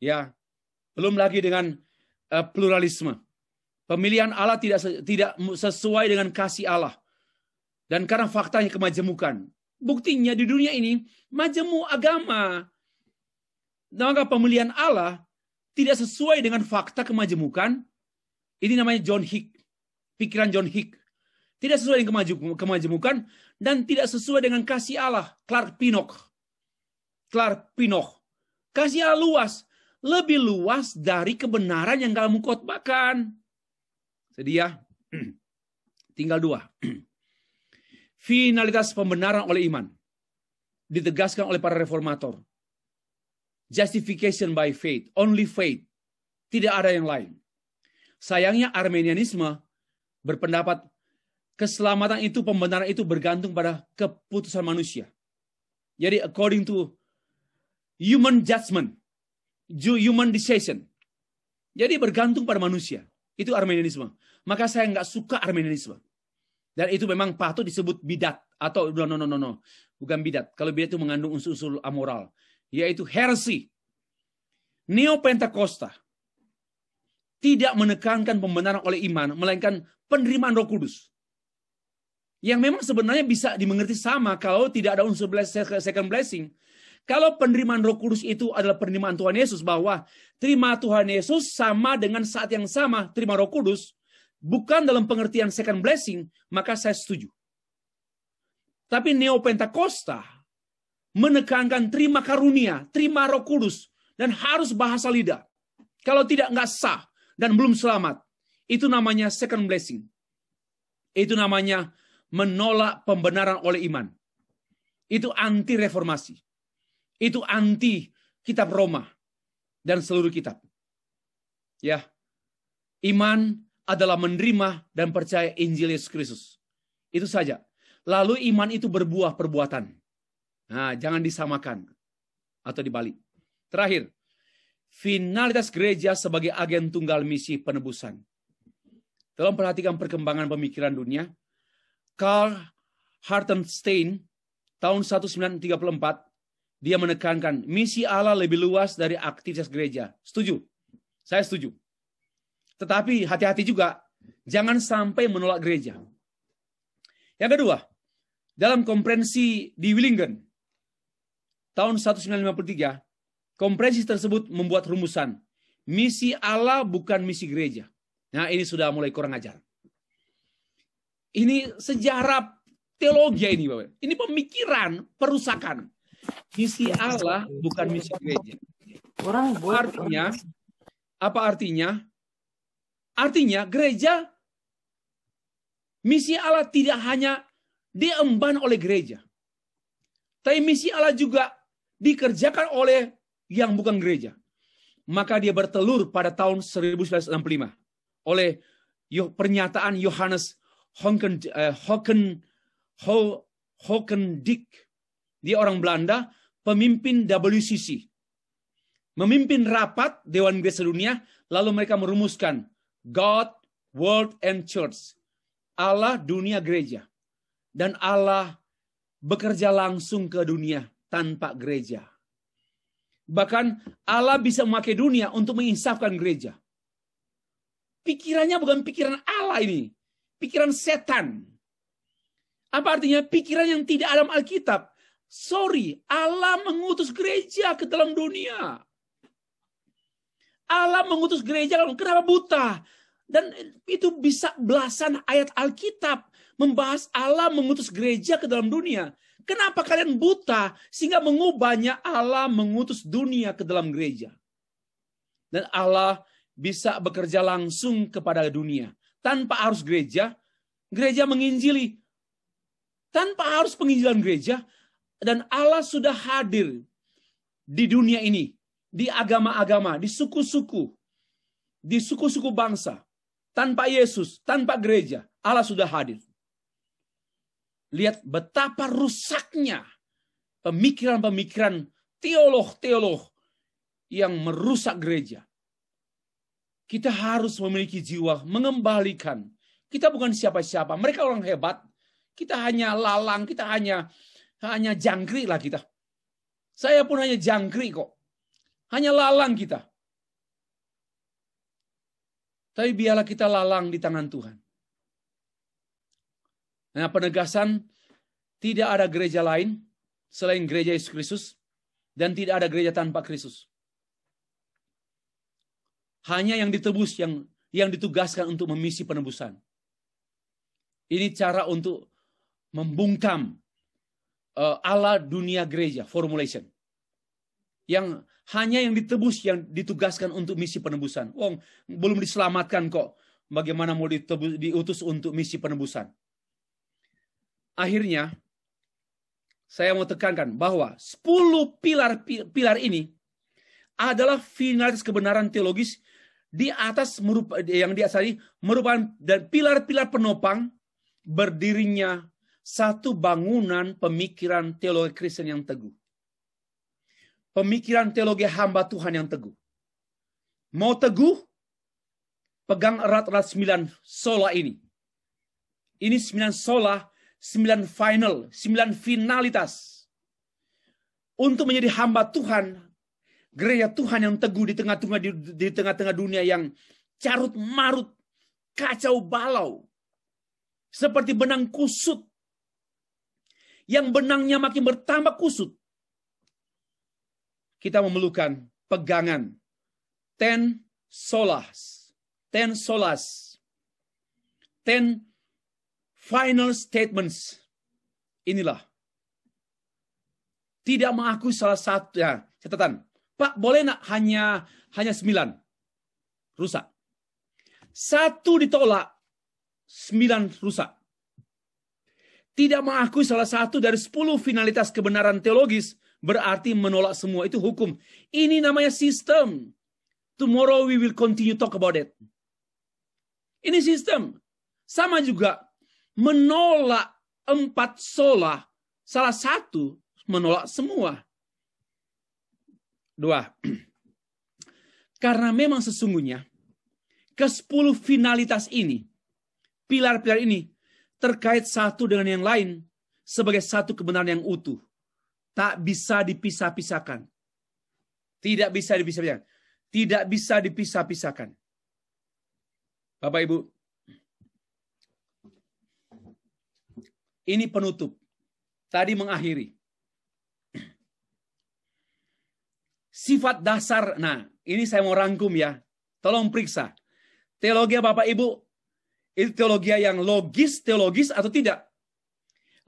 Ya. Belum lagi dengan pluralisme. Pemilihan Allah tidak sesuai dengan kasih Allah. Dan karena faktanya kemajemukan. Buktinya di dunia ini, majemuk agama. Maka pemilihan Allah tidak sesuai dengan fakta kemajemukan. Ini namanya John Hick. Pikiran John Hick. Tidak sesuai dengan kemajemukan. Dan tidak sesuai dengan kasih Allah. Clark Pinnock. Kasih Allah luas. Lebih luas dari kebenaran yang kamu khotbahkan. Sedia? Tinggal 2. Finalitas pembenaran oleh iman. Ditegaskan oleh para reformator. Justification by faith. Only faith. Tidak ada yang lain. Sayangnya Arminianisme berpendapat keselamatan itu, pembenaran itu bergantung pada keputusan manusia. Jadi according to human judgment. Human decision. Jadi bergantung pada manusia. Itu Arminianisme. Maka saya nggak suka Arminianisme. Dan itu memang patut disebut bidat. Atau no. Bukan bidat. Kalau bidat itu mengandung unsur-unsur amoral. Yaitu heresy. Neo-Pentakosta tidak menekankan pembenaran oleh iman, melainkan penerimaan Roh Kudus. Yang memang sebenarnya bisa dimengerti sama kalau tidak ada unsur second blessing. Kalau penerimaan Roh Kudus itu adalah penerimaan Tuhan Yesus, bahwa terima Tuhan Yesus sama dengan saat yang sama terima Roh Kudus, bukan dalam pengertian second blessing, maka saya setuju. Tapi Neo-Pentakosta menekankan terima karunia, terima Roh Kudus, dan harus bahasa lidah. Kalau tidak, nggak sah dan belum selamat. Itu namanya second blessing. Itu namanya menolak pembenaran oleh iman. Itu anti reformasi. Itu anti kitab Roma dan seluruh kitab. Ya, iman adalah menerima dan percaya Injil Yesus Kristus. Itu saja. Lalu iman itu berbuah perbuatan. Nah, jangan disamakan atau dibalik. Terakhir, finalitas gereja sebagai agen tunggal misi penebusan. Dalam perhatikan perkembangan pemikiran dunia, Karl Hartenstein tahun 1934 dia menekankan misi Allah lebih luas dari aktivitas gereja. Setuju? Saya setuju. Tetapi hati-hati juga, jangan sampai menolak gereja. Yang kedua, dalam konferensi di Willingen tahun 1953, konferensi tersebut membuat rumusan, misi Allah bukan misi gereja. Nah, ini sudah mulai kurang ajar. Ini sejarah teologi ini, Bapak. Ini pemikiran perusakan. Misi Allah bukan misi gereja. Artinya, apa artinya? Artinya gereja, misi Allah tidak hanya diemban oleh gereja. Tapi misi Allah juga dikerjakan oleh yang bukan gereja. Maka dia bertelur pada tahun 1965 oleh pernyataan Johannes Hokendijk. Dia orang Belanda, pemimpin WCC. Memimpin rapat Dewan Gereja Dunia, lalu mereka merumuskan God, World, and Church. Allah, dunia, gereja. Dan Allah bekerja langsung ke dunia tanpa gereja. Bahkan Allah bisa memakai dunia untuk menginsafkan gereja. Pikirannya bukan pikiran Allah ini. Pikiran setan. Apa artinya? Pikiran yang tidak ada dalam Alkitab. Sorry, Allah mengutus gereja ke dalam dunia. Allah mengutus gereja, kenapa buta? Dan itu bisa belasan ayat Alkitab membahas Allah mengutus gereja ke dalam dunia. Kenapa kalian buta sehingga mengubahnya Allah mengutus dunia ke dalam gereja? Dan Allah bisa bekerja langsung kepada dunia. Tanpa harus gereja menginjili. Tanpa harus penginjilan gereja. Dan Allah sudah hadir di dunia ini. Di agama-agama, di suku-suku bangsa. Tanpa Yesus, tanpa gereja, Allah sudah hadir. Lihat betapa rusaknya pemikiran-pemikiran teolog-teolog yang merusak gereja. Kita harus memiliki jiwa mengembalikan. Kita bukan siapa-siapa. Mereka orang hebat. Kita hanya lalang, kita hanya jangkrik lah kita. Saya pun hanya jangkrik kok. Hanya lalang kita. Tapi biarlah kita lalang di tangan Tuhan. Nah, penegasan tidak ada gereja lain selain gereja Yesus Kristus, dan tidak ada gereja tanpa Kristus. Hanya yang ditebus, yang ditugaskan untuk memisi penebusan. Ini cara untuk membungkam ala dunia gereja, formulation. Yang hanya yang ditebus, yang ditugaskan untuk misi penebusan. Belum diselamatkan kok. Bagaimana mau diutus untuk misi penebusan? Akhirnya, saya mau tekankan bahwa 10 pilar ini adalah finalitas kebenaran teologis di atas yang diasari merupakan dan pilar-pilar penopang berdirinya satu bangunan pemikiran teologi Kristen yang teguh. Pemikiran teologi hamba Tuhan yang teguh. Mau teguh? Pegang erat-erat 9 sola ini. Ini 9 sola, 9 final, 9 finalitas. Untuk menjadi hamba Tuhan, gereja Tuhan yang teguh di tengah-tengah dunia yang carut marut, kacau balau. Seperti benang kusut. Yang benangnya makin bertambah kusut. Kita memerlukan pegangan 10 solas. 10 solas. 10 final statements. Inilah. Tidak mengakui salah satu. Ya, catatan. Pak, boleh nak hanya 9? Rusak. 1 ditolak. 9 rusak. Tidak mengakui salah satu dari 10 finalitas kebenaran teologis berarti menolak semua. Itu hukum. Ini namanya sistem. Tomorrow we will continue talk about it. Ini sistem. Sama juga menolak 4 sola. Salah satu menolak semua. 2. Karena memang sesungguhnya ke-10 finalitas ini, pilar-pilar ini terkait satu dengan yang lain sebagai satu kebenaran yang utuh. Tak bisa dipisah-pisahkan. Tidak bisa dipisah-pisahkan. Tidak bisa dipisah-pisahkan. Bapak Ibu, ini penutup. Tadi mengakhiri. Sifat dasar, nah ini saya mau rangkum ya. Tolong periksa. Teologi Bapak Ibu, itu teologi yang logis atau tidak?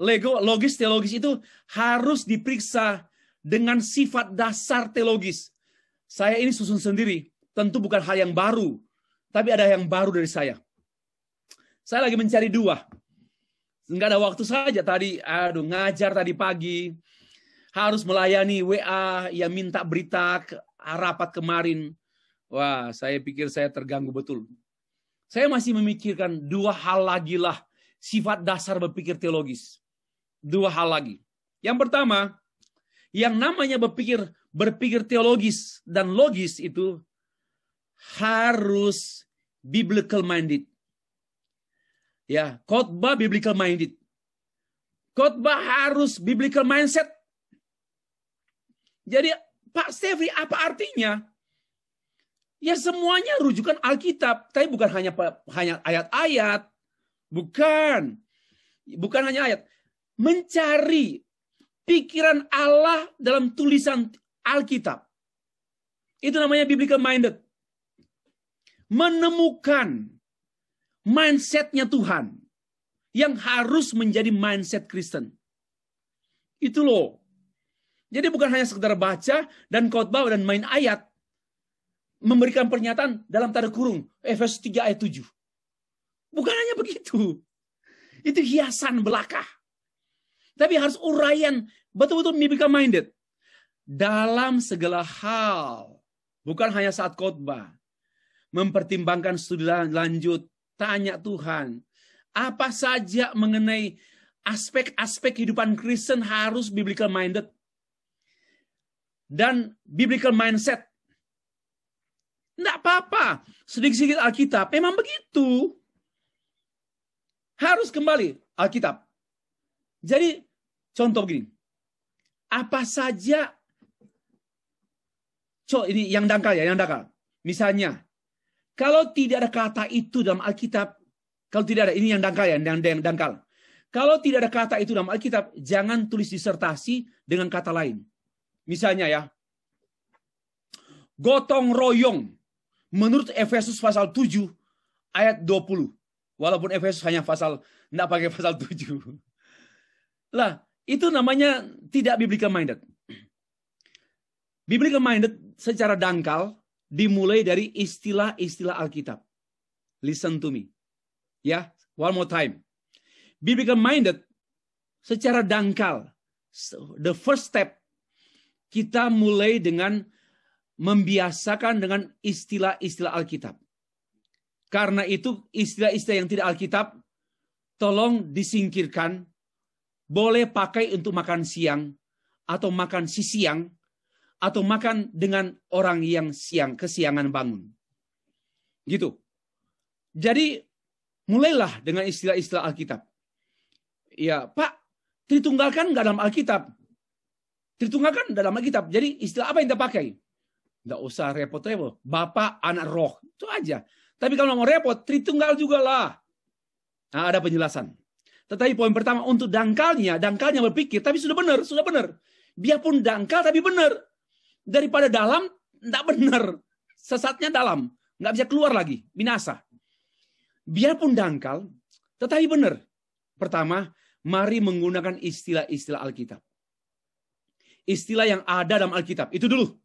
Logis teologis itu harus diperiksa dengan sifat dasar teologis. Saya ini susun sendiri. Tentu bukan hal yang baru. Tapi ada yang baru dari saya. Saya lagi mencari 2. Nggak ada waktu saja tadi. Ngajar tadi pagi. Harus melayani WA yang minta berita rapat kemarin. Wah, saya pikir saya terganggu betul. Saya masih memikirkan 2 hal lagi lah. Sifat dasar berpikir teologis. 2 hal lagi. Yang pertama, yang namanya berpikir teologis dan logis itu harus biblical minded. Ya, khotbah biblical minded. Khotbah harus biblical mindset. Jadi, Pak Stefri, apa artinya? Ya semuanya rujukan Alkitab, tapi bukan hanya ayat-ayat. Bukan hanya ayat. Mencari pikiran Allah dalam tulisan Alkitab. Itu namanya biblical minded. Menemukan mindsetnya Tuhan yang harus menjadi mindset Kristen. Itu loh. Jadi bukan hanya sekedar baca dan khotbah dan main ayat. Memberikan pernyataan dalam tanda kurung. Efesus 3 ayat 7. Bukan hanya begitu. Itu hiasan belaka. Tapi harus uraian betul-betul biblical minded. Dalam segala hal. Bukan hanya saat khotbah. Mempertimbangkan studi lanjut. Tanya Tuhan. Apa saja mengenai aspek-aspek kehidupan Kristen harus biblical minded. Dan biblical mindset. Tidak apa-apa. Sedikit-sedikit Alkitab. Memang begitu. Harus kembali Alkitab. Jadi, contoh begini. Apa saja. Ini yang dangkal ya, yang dangkal. Misalnya, Kalau tidak ada kata itu dalam Alkitab, kalau tidak ada, ini yang dangkal ya, yang dangkal. Kalau tidak ada kata itu dalam Alkitab, jangan tulis disertasi dengan kata lain. Misalnya ya, gotong royong menurut Efesus pasal 7 ayat 20. Walaupun Efesus hanya enggak pakai pasal 7. Lah, itu namanya tidak biblical minded. Biblical minded secara dangkal dimulai dari istilah-istilah Alkitab. Listen to me. Ya, one more time. Biblical minded secara dangkal. The first step, kita mulai dengan membiasakan dengan istilah-istilah Alkitab. Karena itu istilah-istilah yang tidak Alkitab, tolong disingkirkan. Boleh pakai untuk makan siang, atau makan siang, atau makan dengan orang yang kesiangan bangun. Gitu. Jadi, mulailah dengan istilah-istilah Alkitab. Ya, Pak, Tritunggal kan nggak dalam Alkitab. Tritunggal kan dalam Alkitab. Jadi, istilah apa yang kita pakai? Nggak usah repot-repot. Bapa, Anak, Roh. Itu aja. Tapi kalau mau repot, Tritunggal juga lah. Nah, ada penjelasan. Tetapi poin pertama, untuk dangkalnya berpikir, tapi sudah benar. Biarpun dangkal, tapi benar. Daripada dalam, tidak benar. Sesatnya dalam. Nggak bisa keluar lagi. Binasa. Biarpun dangkal, tetapi benar. Pertama, mari menggunakan istilah-istilah Alkitab. Istilah yang ada dalam Alkitab. Itu dulu.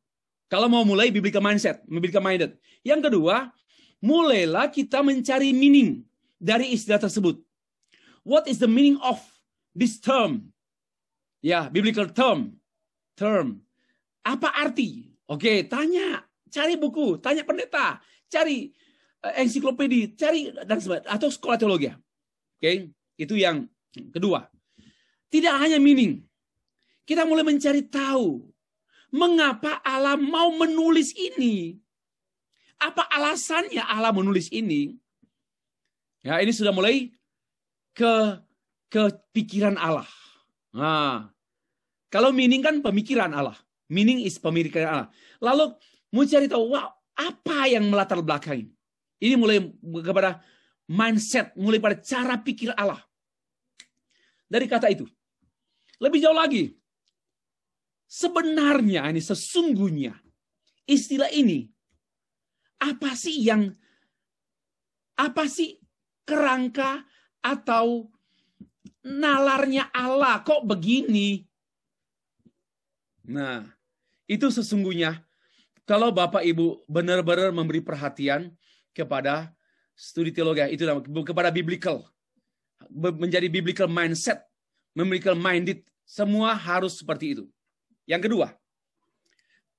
Kalau mau mulai biblical minded. Yang kedua, mulailah kita mencari meaning dari istilah tersebut. What is the meaning of this term? Ya, biblical term. Apa arti? Oke, tanya. Cari buku, tanya pendeta. Cari ensiklopedia, cari dan sebagainya. Atau sekolah teologi. Oke, itu yang kedua. Tidak hanya meaning. Kita mulai mencari tahu. Mengapa Allah mau menulis ini? Apa alasannya Allah menulis ini? Ya, ini sudah mulai ke pikiran Allah. Nah, kalau meaning kan pemikiran Allah. Meaning is pemikiran Allah. Lalu mau cari tahu, wow, apa yang melatar belakangi? Ini mulai kepada mindset, mulai pada cara pikir Allah. Dari kata itu. Lebih jauh lagi. Sebenarnya, ini sesungguhnya, istilah ini, apa sih kerangka atau nalarnya Allah kok begini? Nah, itu sesungguhnya kalau Bapak Ibu benar-benar memberi perhatian kepada studi teologi itu kepada biblical, menjadi biblical mindset, biblical minded, semua harus seperti itu. Yang kedua,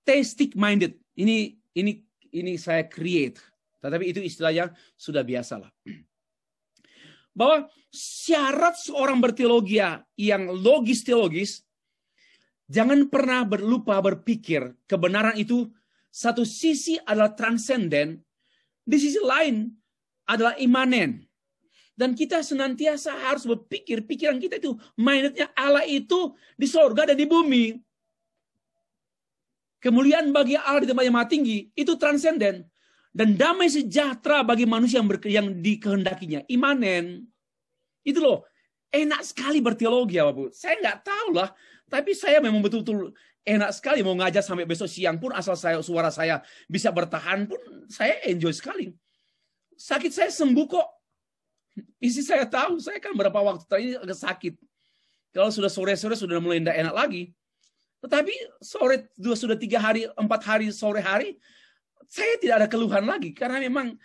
theistic minded. Ini saya create, tetapi itu istilahnya sudah biasalah. Bahwa syarat seorang berteologi yang logis teologis, jangan pernah lupa berpikir kebenaran itu satu sisi adalah transenden, di sisi lain adalah imanen. Dan kita senantiasa harus berpikir, pikiran kita itu, mindednya Allah itu di surga dan di bumi. Kemuliaan bagi Allah di tempat yang maha tinggi, itu transenden. Dan damai sejahtera bagi manusia yang dikehendakinya. Imanen. Itu loh. Enak sekali berteologi ya Bapak. Saya nggak tahu lah. Tapi saya memang betul-betul enak sekali. Mau ngajar sampai besok siang pun. Asal suara saya bisa bertahan pun. Saya enjoy sekali. Sakit saya sembuh kok. Isi saya tahu. Saya kan berapa waktu tadi agak sakit. Kalau sudah sore-sore sudah mulai tidak enak lagi. Tetapi sore sudah 3 hari, 4 hari, sore hari. Saya tidak ada keluhan lagi karena memang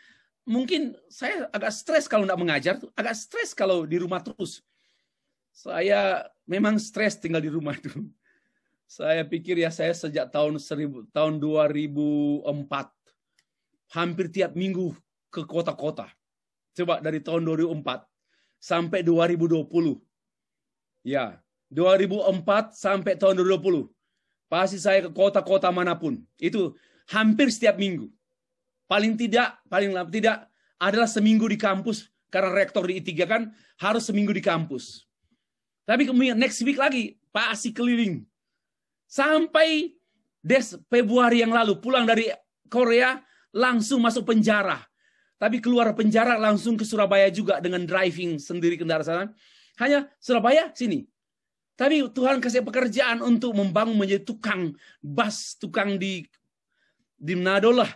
mungkin saya agak stres kalau tidak mengajar, agak stres kalau di rumah terus. Saya memang stres tinggal di rumah itu. Saya pikir ya saya sejak tahun 2004 hampir tiap minggu ke kota-kota. Coba dari tahun 2004 sampai 2020. Ya, 2004 sampai tahun 2020. Pasti saya ke kota-kota manapun. Itu hampir setiap minggu. Paling lama tidak adalah seminggu di kampus. Karena rektor di I3 kan harus seminggu di kampus. Tapi kemudian next week lagi, pasti keliling. Sampai Februari yang lalu pulang dari Korea, langsung masuk penjara. Tapi keluar penjara langsung ke Surabaya juga dengan driving sendiri kendaraan sana. Hanya Surabaya sini. Tapi Tuhan kasih pekerjaan untuk membangun menjadi tukang bas, tukang di Manado lah.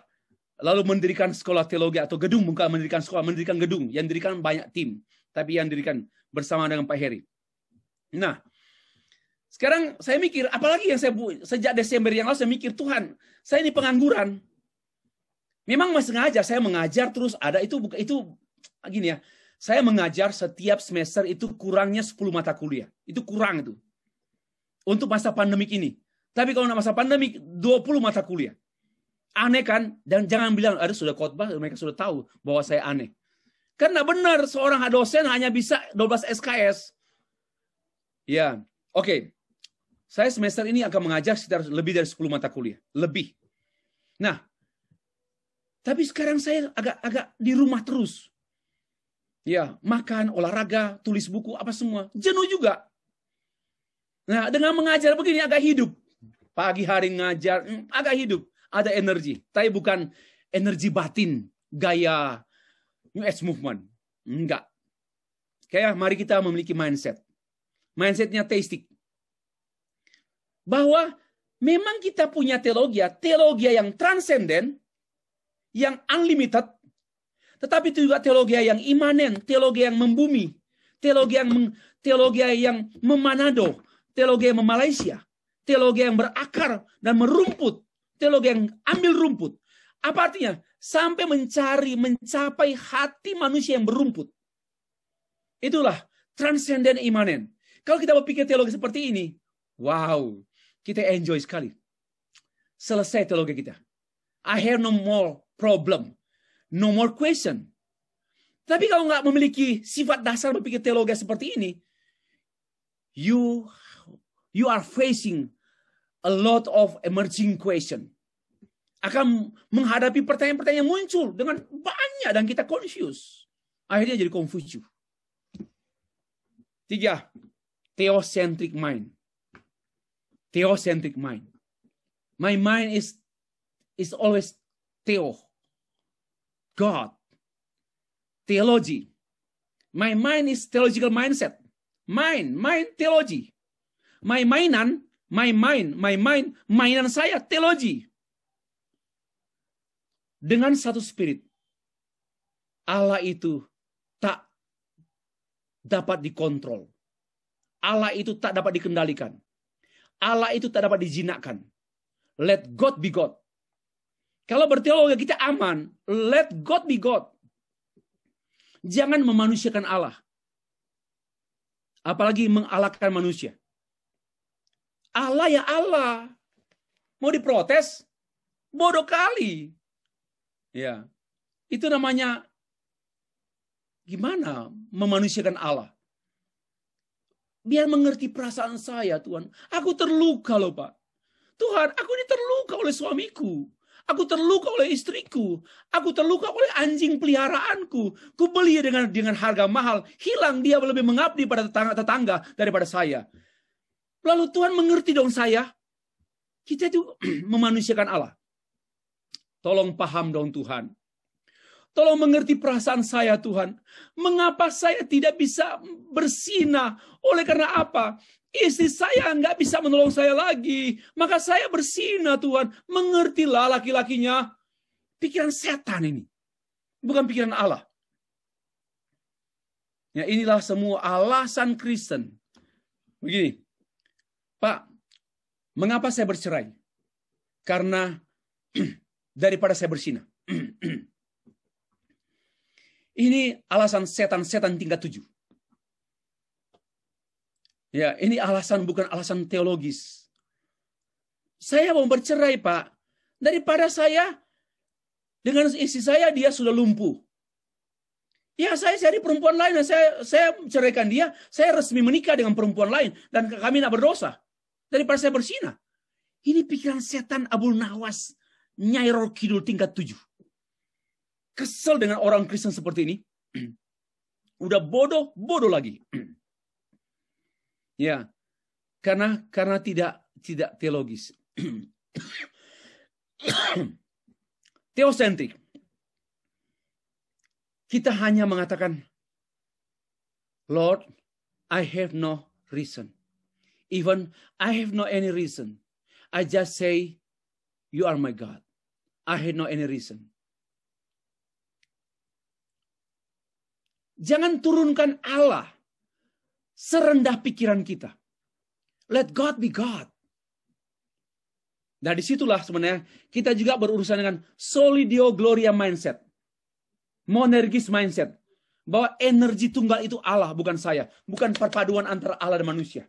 Lalu mendirikan sekolah teologi atau gedung, bukan mendirikan sekolah, mendirikan gedung. Yang dirikan banyak tim, tapi yang dirikan bersama dengan Pak Heri. Nah, sekarang saya mikir, apalagi yang sejak Desember yang lalu saya mikir, Tuhan, saya ini pengangguran. Memang masih ngajar, saya mengajar terus ada itu gini ya. Saya mengajar setiap semester itu kurangnya 10 mata kuliah. Itu kurang itu. Untuk masa pandemik ini. Tapi kalau masa pandemik 20 mata kuliah. Aneh kan? Dan jangan bilang ada sudah khotbah, mereka sudah tahu bahwa saya aneh. Karena benar seorang dosen hanya bisa 12 SKS. Ya, oke. Saya semester ini akan mengajar sekitar lebih dari 10 mata kuliah. Lebih. Nah, tapi sekarang saya agak di rumah terus. Ya, makan, olahraga, tulis buku, apa semua. Jenuh juga. Nah, dengan mengajar begini agak hidup. Pagi hari ngajar, agak hidup. Ada energi. Tapi bukan energi batin, gaya New Age Movement. Enggak. Kayak mari kita memiliki mindset. Mindsetnya teistik. Bahwa memang kita punya teologi yang transenden, yang unlimited, tetapi itu juga teologi yang imanen, teologi yang membumi, teologi yang memanado, teologi yang memalaysia, teologi yang berakar dan merumput, teologi yang ambil rumput. Apa artinya? Sampai mencapai hati manusia yang berumput. Itulah transenden imanen. Kalau kita berpikir teologi seperti ini, wow, kita enjoy sekali. Selesai teologi kita. I have no more problem. No more question. Tapi kalau nggak memiliki sifat dasar berpikir teologi seperti ini, you are facing a lot of emerging question. Akan menghadapi pertanyaan-pertanyaan yang muncul dengan banyak dan kita confused. Akhirnya jadi confused. 3. Theocentric mind. Theocentric mind. My mind is always theo. God. Theology. My mind is theological mindset. Mind, theology. Mainan saya teologi. Dengan satu spirit. Allah itu tak dapat dikontrol. Allah itu tak dapat dikendalikan. Allah itu tak dapat dijinakkan. Let God be God. Kalau berteologi kita aman. Let God be God. Jangan memanusiakan Allah. Apalagi mengalahkan manusia. Allah ya Allah. Mau diprotes? Bodoh kali. Ya. Itu namanya gimana memanusiakan Allah? Biar mengerti perasaan saya, Tuhan. Aku terluka loh, Pak. Tuhan, aku ini terluka oleh suamiku. Aku terluka oleh istriku. Aku terluka oleh anjing peliharaanku. Ku beli dengan harga mahal. Hilang, dia lebih mengabdi pada tetangga daripada saya. Lalu Tuhan mengerti dong saya. Kita itu memanusiakan Allah. Tolong paham dong Tuhan. Tolong mengerti perasaan saya Tuhan. Mengapa saya tidak bisa bersinah? Oleh karena apa? Istri saya nggak bisa menolong saya lagi. Maka saya bersinah Tuhan. Mengertilah laki-lakinya. Pikiran setan ini. Bukan pikiran Allah. Ya, inilah semua alasan Kristen. Begini. Pak, mengapa saya bercerai? Karena daripada saya bersinah. Ini alasan setan tingkat 7. Ya, ini alasan bukan alasan teologis. Saya mau bercerai, Pak. Daripada saya dengan istri saya dia sudah lumpuh. Ya, saya cari perempuan lain dan saya ceraikan dia, saya resmi menikah dengan perempuan lain dan kami tidak berdosa. Daripada saya bersinah. Ini pikiran setan Abul Nawas, Nyai Roro Kidul tingkat 7. Kesel dengan orang Kristen seperti ini. Udah bodoh lagi. Ya, karena tidak teologis. Theocentric. kita hanya mengatakan, Lord, I have no reason. Even I have no any reason. I just say, you are my God. I have no any reason. Jangan turunkan Allah serendah pikiran kita. Let God be God. Nah, disitulah sebenarnya kita juga berurusan dengan Solidio Gloria mindset. Monergis mindset. Bahwa energi tunggal itu Allah, bukan saya. Bukan perpaduan antara Allah dan manusia.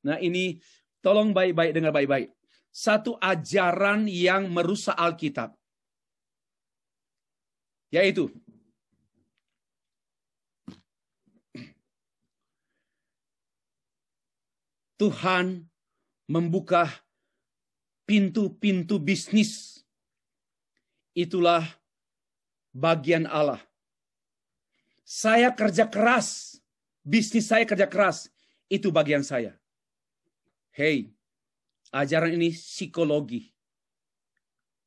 Nah, ini tolong baik-baik, dengar baik-baik. Satu ajaran yang merusak Alkitab. Yaitu Tuhan membuka pintu-pintu bisnis. Itulah bagian Allah. Saya kerja keras. Bisnis saya kerja keras. Itu bagian saya. Hey, ajaran ini psikologi.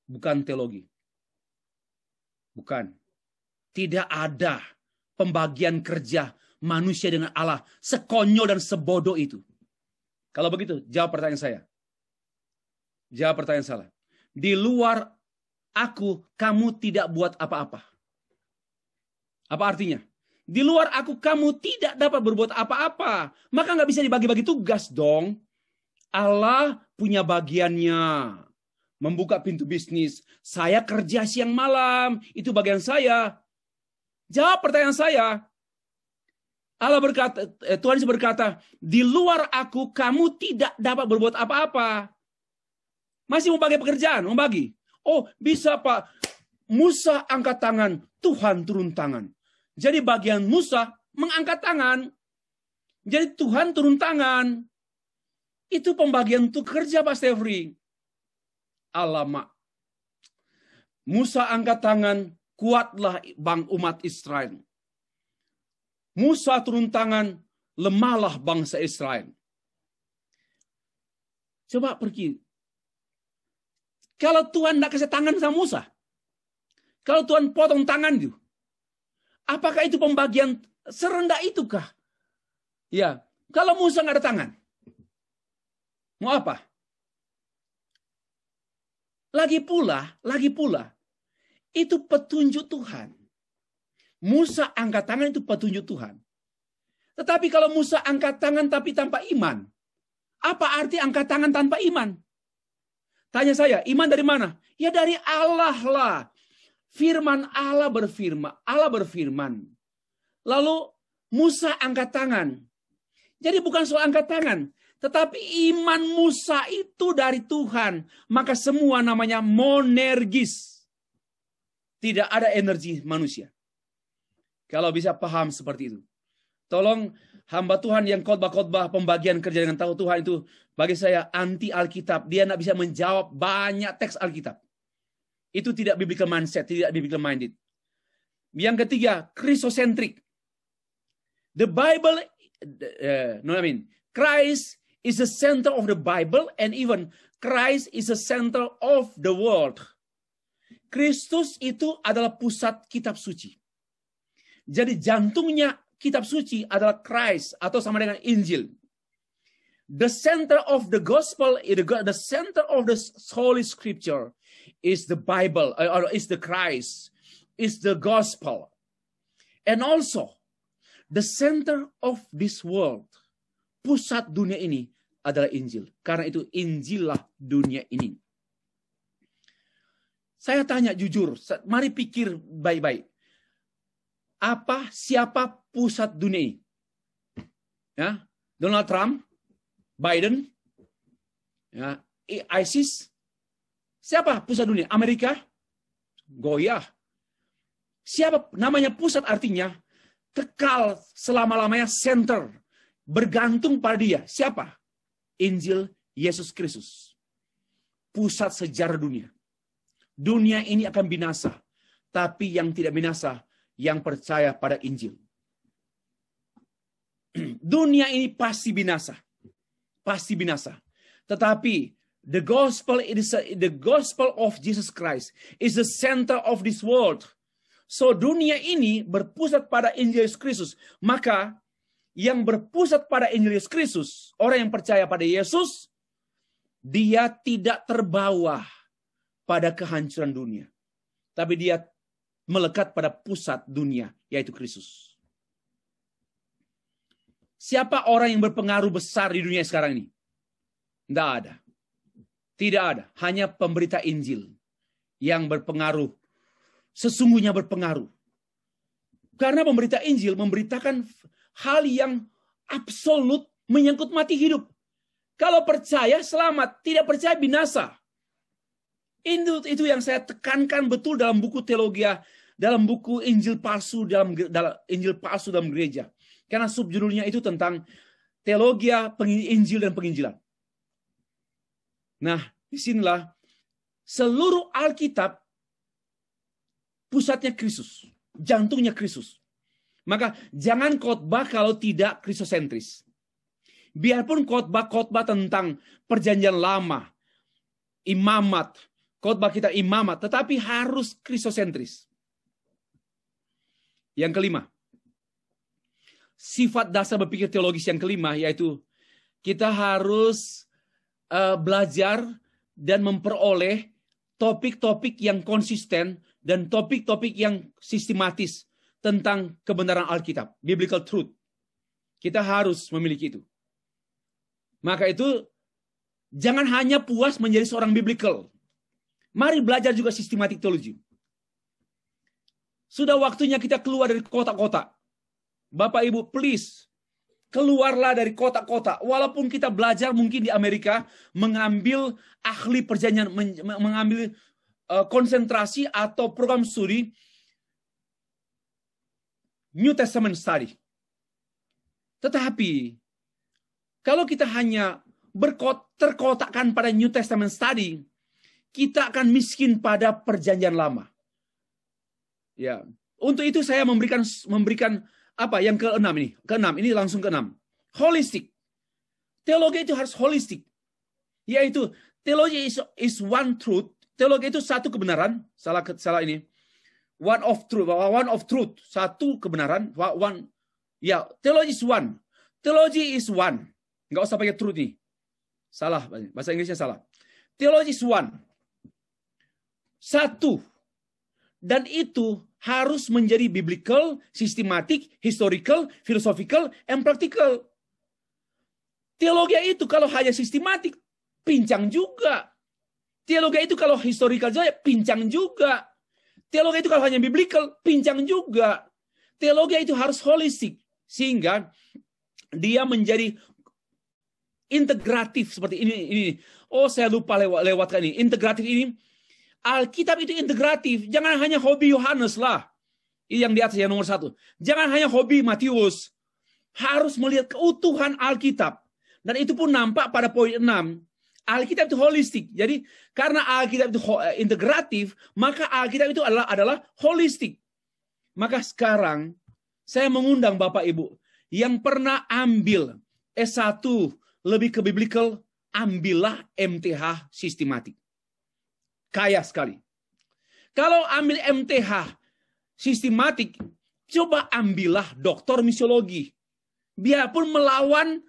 Bukan teologi. Bukan. Tidak ada pembagian kerja manusia dengan Allah. Sekonyol dan sebodoh itu. Kalau begitu, jawab pertanyaan saya. Jawab pertanyaan salah. Di luar aku, kamu tidak buat apa-apa. Apa artinya? Di luar aku, kamu tidak dapat berbuat apa-apa. Maka nggak bisa dibagi-bagi tugas dong. Allah punya bagiannya. Membuka pintu bisnis. Saya kerja siang malam. Itu bagian saya. Jawab pertanyaan saya. Allah berkata, Tuhan Yesus berkata, di luar aku kamu tidak dapat berbuat apa-apa. Masih mau bagi pekerjaan, mau bagi. Oh, bisa Pak. Musa angkat tangan, Tuhan turun tangan. Jadi bagian Musa mengangkat tangan. Jadi Tuhan turun tangan. Itu pembagian untuk kerja Pak Stefri. Alamak. Musa angkat tangan, kuatlah bang umat Israel. Musa turun tangan, lemahlah bangsa Israel. Coba pergi. Kalau Tuhan tidak kasih tangan sama Musa, kalau Tuhan potong tangan itu, apakah itu pembagian serendah itukah? Ya, kalau Musa nggak ada tangan, mau apa? Lagi pula, itu petunjuk Tuhan. Musa angkat tangan itu petunjuk Tuhan. Tetapi kalau Musa angkat tangan tapi tanpa iman, apa arti angkat tangan tanpa iman? Tanya saya, iman dari mana? Ya dari Allah lah. Firman Allah berfirman. Lalu Musa angkat tangan. Jadi bukan soal angkat tangan. Tetapi iman Musa itu dari Tuhan. Maka semua namanya monergis. Tidak ada energi manusia. Kalau bisa paham seperti itu. Tolong hamba Tuhan yang khotbah-khotbah pembagian kerja dengan tahu Tuhan itu bagi saya anti Alkitab. Dia tidak bisa menjawab banyak teks Alkitab. Itu tidak biblical mindset, tidak biblical minded. Yang ketiga, Christocentrik. The Bible, Christ is the center of the Bible and even Christ is the center of the world. Kristus itu adalah pusat kitab suci. Jadi jantungnya kitab suci adalah Christ atau sama dengan Injil. The center of the gospel, the center of the Holy Scripture is the Bible, or is the Christ, is the gospel. And also, the center of this world, pusat dunia ini adalah Injil. Karena itu Injillah dunia ini. Saya tanya jujur, mari pikir baik-baik. Siapa pusat dunia ini? Ya, Donald Trump, Biden, ya, ISIS. Siapa pusat dunia? Amerika? Goyah. Siapa namanya pusat artinya kekal selama-lamanya, center, bergantung pada dia. Siapa? Injil Yesus Kristus. Pusat sejarah dunia. Dunia ini akan binasa, tapi yang tidak binasa yang percaya pada Injil. Dunia ini pasti binasa. Pasti binasa. Tetapi the gospel of Jesus Christ is the center of this world. So dunia ini berpusat pada Injil Yesus Kristus. Maka yang berpusat pada Injil Yesus Kristus, orang yang percaya pada Yesus, dia tidak terbawa pada kehancuran dunia. Tapi dia melekat pada pusat dunia, yaitu Kristus. Siapa orang yang berpengaruh besar di dunia sekarang ini? Tidak ada. Tidak ada. Hanya pemberita Injil yang berpengaruh. Sesungguhnya berpengaruh. Karena pemberita Injil memberitakan hal yang absolut menyangkut mati hidup. Kalau percaya selamat, tidak percaya binasa. Itu yang saya tekankan betul dalam buku teologi, dalam buku Injil palsu dalam gereja. Karena subjudulnya itu tentang teologi, Injil dan penginjilan. Nah, disinilah seluruh Alkitab pusatnya Kristus, jantungnya Kristus. Maka jangan khotbah kalau tidak kristosentris. Biarpun khotbah tentang perjanjian lama, imamat, khotbah kita imamat, tetapi harus kristosentris. Yang kelima, sifat dasar berpikir teologis yang kelima, yaitu kita harus belajar dan memperoleh topik-topik yang konsisten dan topik-topik yang sistematis tentang kebenaran Alkitab, biblical truth. Kita harus memiliki itu. Maka itu jangan hanya puas menjadi seorang biblical. Mari belajar juga sistematik teologi. Sudah waktunya kita keluar dari kota-kota. Bapak Ibu, please, keluarlah dari kota-kota. Walaupun kita belajar mungkin di Amerika, mengambil ahli perjanjian, mengambil konsentrasi atau program studi New Testament study. Tetapi, kalau kita hanya terkotakkan pada New Testament study, kita akan miskin pada perjanjian lama. Ya, untuk itu saya memberikan apa yang keenam ini? Ini langsung keenam. Holistik. Teologi itu harus holistik. Yaitu teologi is one truth. Teologi itu satu kebenaran. Salah ini. One of truth. Satu kebenaran. One. Ya, teologi is one. Teologi is one. Nggak usah pakai truth nih. Salah. Bahasa Inggrisnya salah. Teologi is one. Satu. Dan itu harus menjadi biblical, sistematik, historical, philosophical, and practical. Teologi itu kalau hanya sistematik, pincang juga. Teologi itu kalau historical saja, pincang juga. Teologi itu kalau hanya biblical, pincang juga. Teologi itu harus holistik. Sehingga dia menjadi integratif seperti ini. Oh, saya lupa lewatkan ini. Integratif ini. Alkitab itu integratif. Jangan hanya hobi Yohanes lah. Yang di atas yang nomor 1. Jangan hanya hobi Matius. Harus melihat keutuhan Alkitab. Dan itu pun nampak pada poin 6. Alkitab itu holistik. Jadi karena Alkitab itu integratif, maka Alkitab itu adalah holistik. Maka sekarang saya mengundang Bapak Ibu yang pernah ambil S1 lebih ke biblical, ambillah MTH sistematik. Kaya sekali. Kalau ambil MTH sistematik, coba ambillah doktor misiologi. Biarpun melawan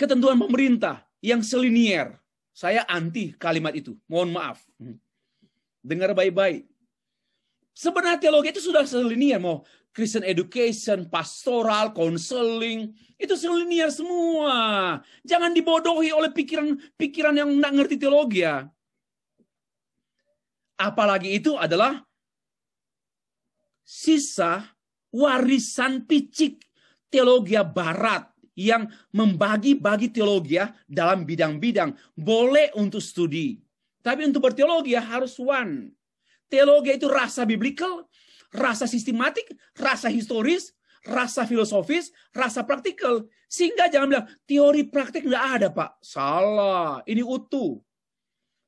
ketentuan pemerintah yang selinier. Saya anti kalimat itu. Mohon maaf. Dengar baik-baik. Sebenarnya teologi itu sudah selinier. Mau Christian education, pastoral, counseling. Itu selinier semua. Jangan dibodohi oleh pikiran yang nggak ngerti teologi ya. Apalagi itu adalah sisa warisan picik teologi barat yang membagi-bagi teologi dalam bidang-bidang. Boleh untuk studi. Tapi untuk berteologi harus one. Teologi itu rasa biblical, rasa sistematik, rasa historis, rasa filosofis, rasa praktikal. Sehingga jangan bilang, teori praktik tidak ada Pak. Salah, ini utuh.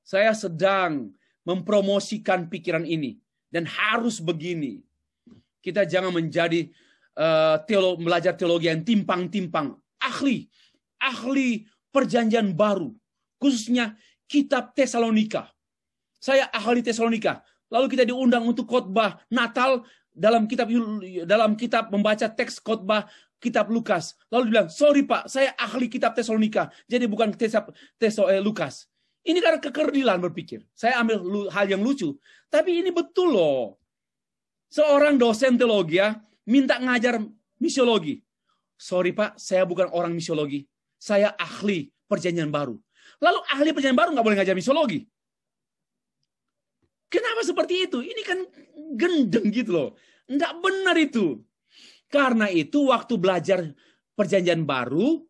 Saya sedang mempromosikan pikiran ini. Dan harus begini. Kita jangan menjadi belajar teologi yang timpang-timpang. Ahli perjanjian baru. Khususnya kitab Tesalonika. Saya ahli Tesalonika. Lalu kita diundang untuk khotbah Natal dalam kitab membaca teks khotbah kitab Lukas. Lalu dibilang, sorry Pak, saya ahli kitab Tesalonika, jadi bukan Lukas. Ini karena kekerdilan berpikir. Saya ambil hal yang lucu. Tapi ini betul loh. Seorang dosen teologi minta ngajar misiologi. Sorry Pak, saya bukan orang misiologi. Saya ahli perjanjian baru. Lalu ahli perjanjian baru nggak boleh ngajar misiologi. Kenapa seperti itu? Ini kan gendeng gitu loh. Nggak benar itu. Karena itu waktu belajar perjanjian baru,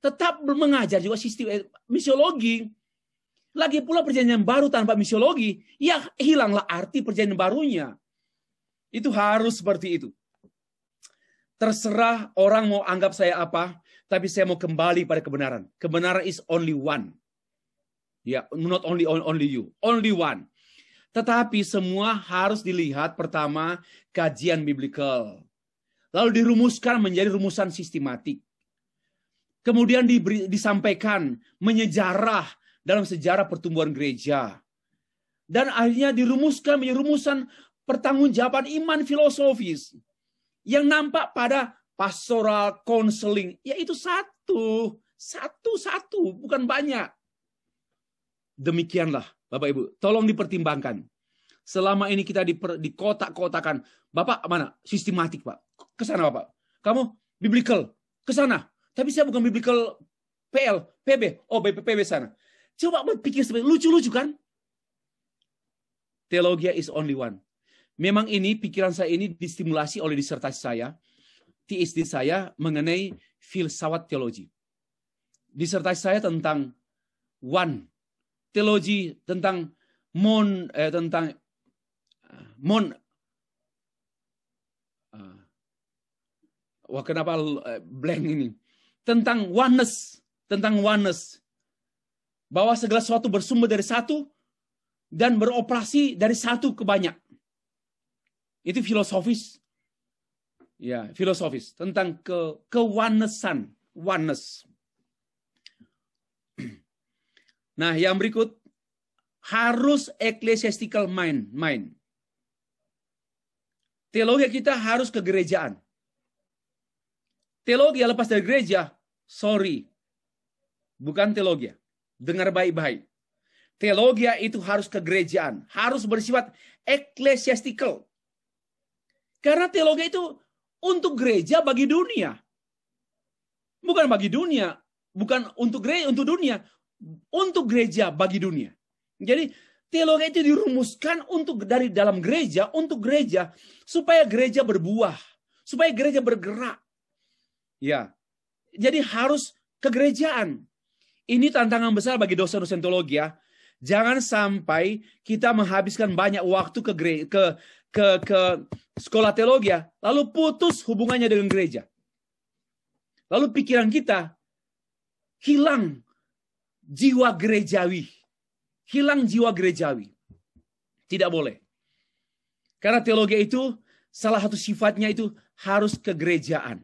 tetap mengajar juga sistem misiologi. Lagi pula perjanjian baru tanpa misiologi, ya hilanglah arti perjanjian barunya. Itu harus seperti itu. Terserah orang mau anggap saya apa, tapi saya mau kembali pada kebenaran. Kebenaran is only one. Ya, not only you, only one. Tetapi semua harus dilihat pertama kajian biblical. Lalu dirumuskan menjadi rumusan sistematik. Kemudian disampaikan menyejarah dalam sejarah pertumbuhan gereja. Dan akhirnya dirumuskan menjadi rumusan pertanggungjawaban iman filosofis. Yang nampak pada pastoral counseling, yaitu satu, bukan banyak. Demikianlah, Bapak Ibu, tolong dipertimbangkan. Selama ini kita di kotak-kotakan, Bapak mana? Sistematik, Pak. Kesana, Bapak. Kamu biblical, kesana. Tapi saya bukan biblical PL, PB, BPPB sana. Coba berpikir seperti lucu-lucu kan? Teologia is only one. Memang ini, pikiran saya ini distimulasi oleh disertasi saya, TSD saya mengenai filsafat teologi. Disertasi saya tentang one, teologi tentang kenapa blank ini? Tentang oneness, bahwa segala sesuatu bersumber dari satu dan beroperasi dari satu ke banyak. Itu filosofis. Ya, filosofis tentang ke-oneness-an, oneness. Nah, yang berikut harus ecclesiastical mind. Teologi kita harus kegerejaan. Teologi yang lepas dari gereja, sorry. Bukan teologi. Dengar baik-baik. Teologi itu harus kegerejaan, harus bersifat ecclesiastical. Karena teologi itu untuk gereja bagi dunia. Bukan bagi dunia, bukan untuk gereja untuk dunia, untuk gereja bagi dunia. Jadi teologi itu dirumuskan dari dalam gereja untuk gereja supaya gereja berbuah, supaya gereja bergerak. Ya. Jadi harus kegerejaan. Ini tantangan besar bagi dosen-dosen teologi ya. Jangan sampai kita menghabiskan banyak waktu ke sekolah teologi, lalu putus hubungannya dengan gereja. Lalu pikiran kita hilang jiwa gerejawi. Tidak boleh. Karena teologi itu salah satu sifatnya itu harus kegerejaan.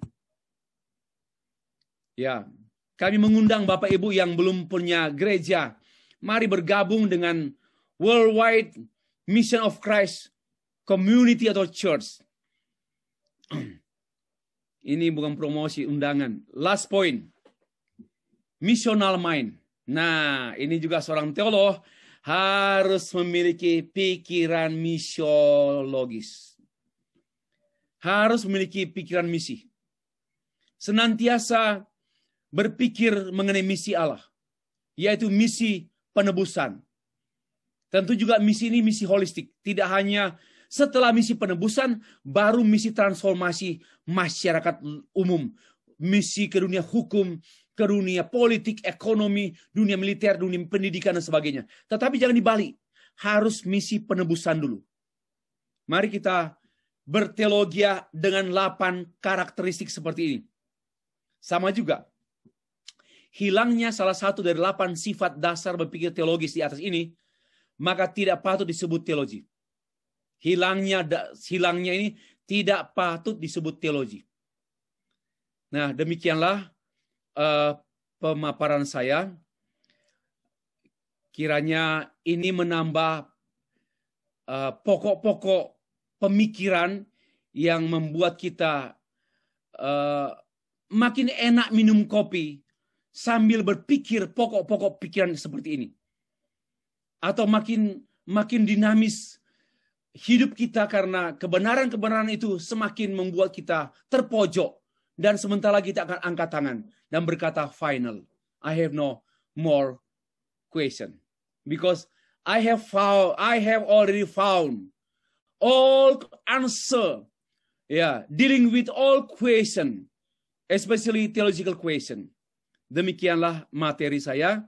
Ya, kami mengundang Bapak Ibu yang belum punya gereja, mari bergabung dengan Worldwide Mission of Christ Community atau Church. Ini bukan promosi, undangan. Last point. Missional mind. Nah, ini juga seorang teolog harus memiliki pikiran misiologis. Harus memiliki pikiran misi. Senantiasa berpikir mengenai misi Allah, yaitu misi penebusan. Tentu juga misi ini misi holistik. Tidak hanya setelah misi penebusan, baru misi transformasi masyarakat umum. Misi ke dunia hukum, ke dunia politik, ekonomi, dunia militer, dunia pendidikan, dan sebagainya. Tetapi jangan dibalik. Harus misi penebusan dulu. Mari kita berteologia dengan 8 karakteristik seperti ini. Sama juga. Hilangnya salah satu dari 8 sifat dasar berpikir teologis di atas ini, maka tidak patut disebut teologi. Hilangnya ini tidak patut disebut teologi. Nah, demikianlah pemaparan saya. Kiranya ini menambah pokok-pokok pemikiran yang membuat kita makin enak minum kopi sambil berpikir pokok-pokok pikiran seperti ini. Atau makin dinamis hidup kita karena kebenaran-kebenaran itu semakin membuat kita terpojok. Dan sementara kita akan angkat tangan dan berkata final. I have no more question. Because I have already found all answer. Dealing with all question, especially theological question. Demikianlah materi saya.